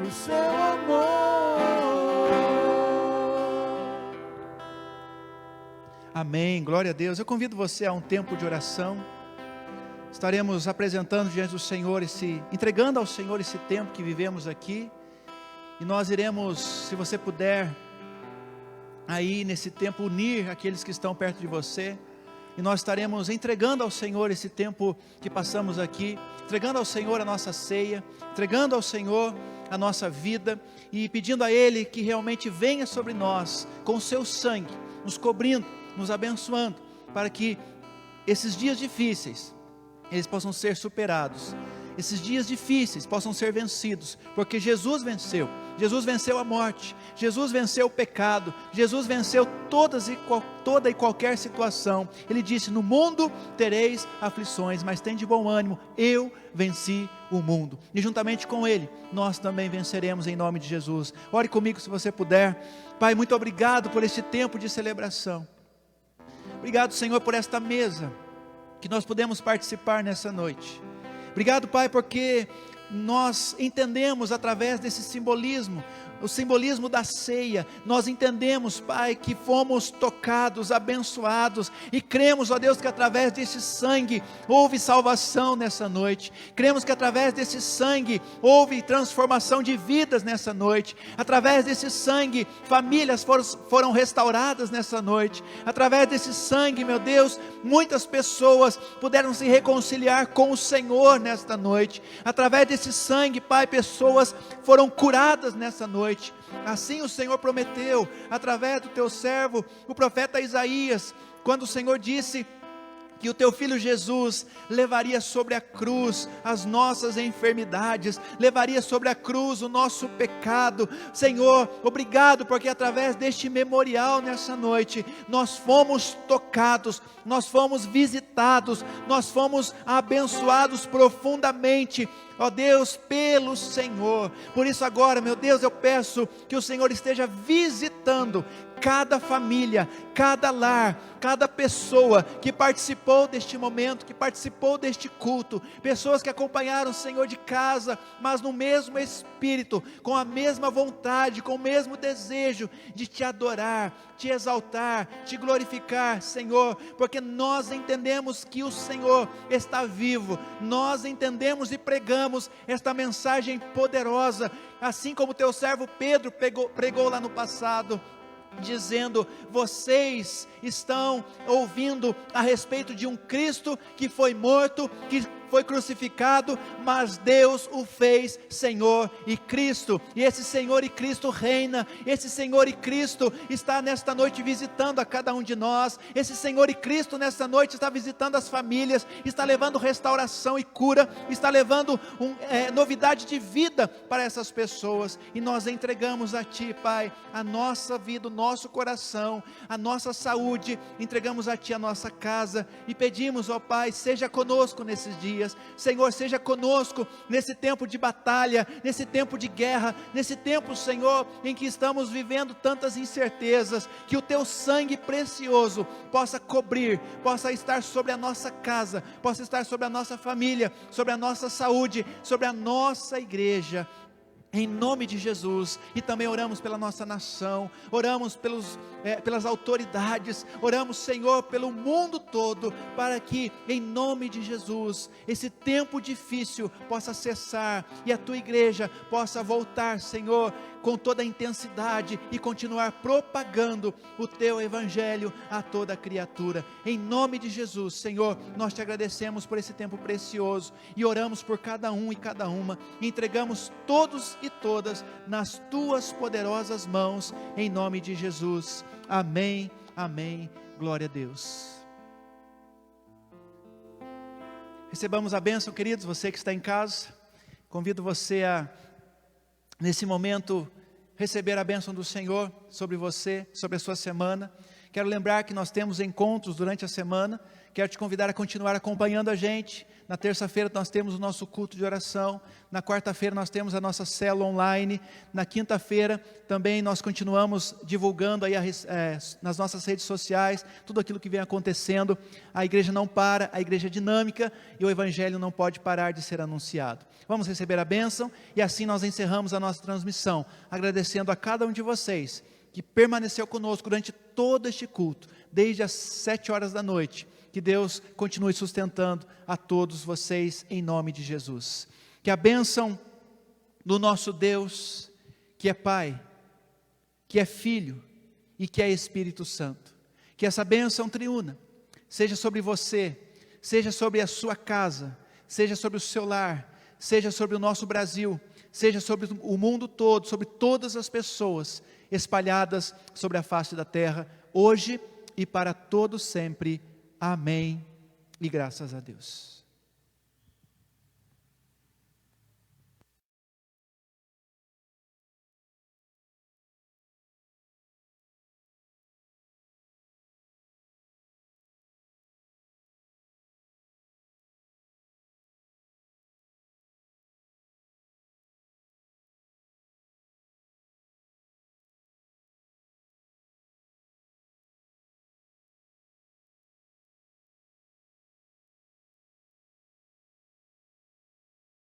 o seu amor. Amém, glória a Deus. Eu convido você a um tempo de oração. Estaremos apresentando diante do Senhor, entregando ao Senhor esse tempo que vivemos aqui. E nós iremos, se você puder, aí nesse tempo unir aqueles que estão perto de você. E nós estaremos entregando ao Senhor esse tempo que passamos aqui, entregando ao Senhor a nossa ceia, entregando ao Senhor a nossa vida e pedindo a Ele que realmente venha sobre nós com o seu sangue, nos cobrindo, nos abençoando, para que esses dias difíceis, eles possam ser superados, esses dias difíceis possam ser vencidos, porque Jesus venceu a morte, Jesus venceu o pecado, Jesus venceu toda e qualquer situação. Ele disse: no mundo tereis aflições, mas tem de bom ânimo, eu venci o mundo, e juntamente com Ele, nós também venceremos em nome de Jesus. Ore comigo se você puder. Pai, muito obrigado por este tempo de celebração, obrigado, Senhor, por esta mesa, que nós podemos participar nessa noite. Obrigado, Pai, porque nós entendemos através desse simbolismo, o simbolismo da ceia, nós entendemos, Pai, que fomos tocados, abençoados, e cremos, ó Deus, que através desse sangue houve salvação nessa noite, cremos que através desse sangue houve transformação de vidas nessa noite, através desse sangue famílias foram restauradas nessa noite, através desse sangue, meu Deus, muitas pessoas puderam se reconciliar com o Senhor nesta noite, através desse sangue, Pai, pessoas foram curadas nessa noite. Assim o Senhor prometeu, através do teu servo, o profeta Isaías, quando o Senhor disse que o teu filho Jesus levaria sobre a cruz as nossas enfermidades, levaria sobre a cruz o nosso pecado. Senhor, obrigado, porque através deste memorial nessa noite, nós fomos tocados, nós fomos visitados, nós fomos abençoados profundamente, ó Deus, pelo Senhor. Por isso agora, meu Deus, eu peço que o Senhor esteja visitando cada família, cada lar, cada pessoa que participou deste momento, que participou deste culto, pessoas que acompanharam o Senhor de casa, mas no mesmo espírito, com a mesma vontade, com o mesmo desejo de te adorar, te exaltar, te glorificar, Senhor, porque nós entendemos que o Senhor está vivo, nós entendemos e pregamos esta mensagem poderosa, assim como teu servo Pedro pregou lá no passado, dizendo: vocês estão ouvindo a respeito de um Cristo que foi morto, que foi crucificado, mas Deus o fez Senhor e Cristo, e esse Senhor e Cristo reina, esse Senhor e Cristo está nesta noite visitando a cada um de nós, esse Senhor e Cristo nesta noite está visitando as famílias, está levando restauração e cura, está levando novidade de vida para essas pessoas, e nós entregamos a Ti, Pai, a nossa vida, o nosso coração, a nossa saúde, entregamos a Ti a nossa casa, e pedimos, ó Pai, seja conosco nesses dias, Senhor, seja conosco nesse tempo de batalha, nesse tempo de guerra, nesse tempo, Senhor, em que estamos vivendo tantas incertezas, que o Teu sangue precioso possa cobrir, possa estar sobre a nossa casa, possa estar sobre a nossa família, sobre a nossa saúde, sobre a nossa igreja, em nome de Jesus. E também oramos pela nossa nação, oramos pelas autoridades, oramos, Senhor, pelo mundo todo, para que em nome de Jesus, esse tempo difícil possa cessar, e a Tua igreja possa voltar, Senhor, com toda a intensidade, e continuar propagando o Teu Evangelho a toda criatura, em nome de Jesus. Senhor, nós Te agradecemos por esse tempo precioso, e oramos por cada um e cada uma, e entregamos todos e todas nas Tuas poderosas mãos, em nome de Jesus, amém, amém, glória a Deus. Recebamos a bênção, queridos, você que está em casa, convido você a, nesse momento, receber a bênção do Senhor sobre você, sobre a sua semana. Quero lembrar que nós temos encontros durante a semana, quero te convidar a continuar acompanhando a gente. Na terça-feira nós temos o nosso culto de oração, na quarta-feira nós temos a nossa célula online, na quinta-feira também nós continuamos divulgando aí nas nossas redes sociais, tudo aquilo que vem acontecendo. A igreja não para, a igreja é dinâmica, e o Evangelho não pode parar de ser anunciado. Vamos receber a bênção, e assim nós encerramos a nossa transmissão, agradecendo a cada um de vocês, que permaneceu conosco durante todo este culto, desde as 7 horas da noite, que Deus continue sustentando a todos vocês, em nome de Jesus. Que a bênção do nosso Deus, que é Pai, que é Filho e que é Espírito Santo, que essa bênção triuna, seja sobre você, seja sobre a sua casa, seja sobre o seu lar, seja sobre o nosso Brasil, seja sobre o mundo todo, sobre todas as pessoas espalhadas sobre a face da terra, hoje e para todo sempre. Amém, e graças a Deus.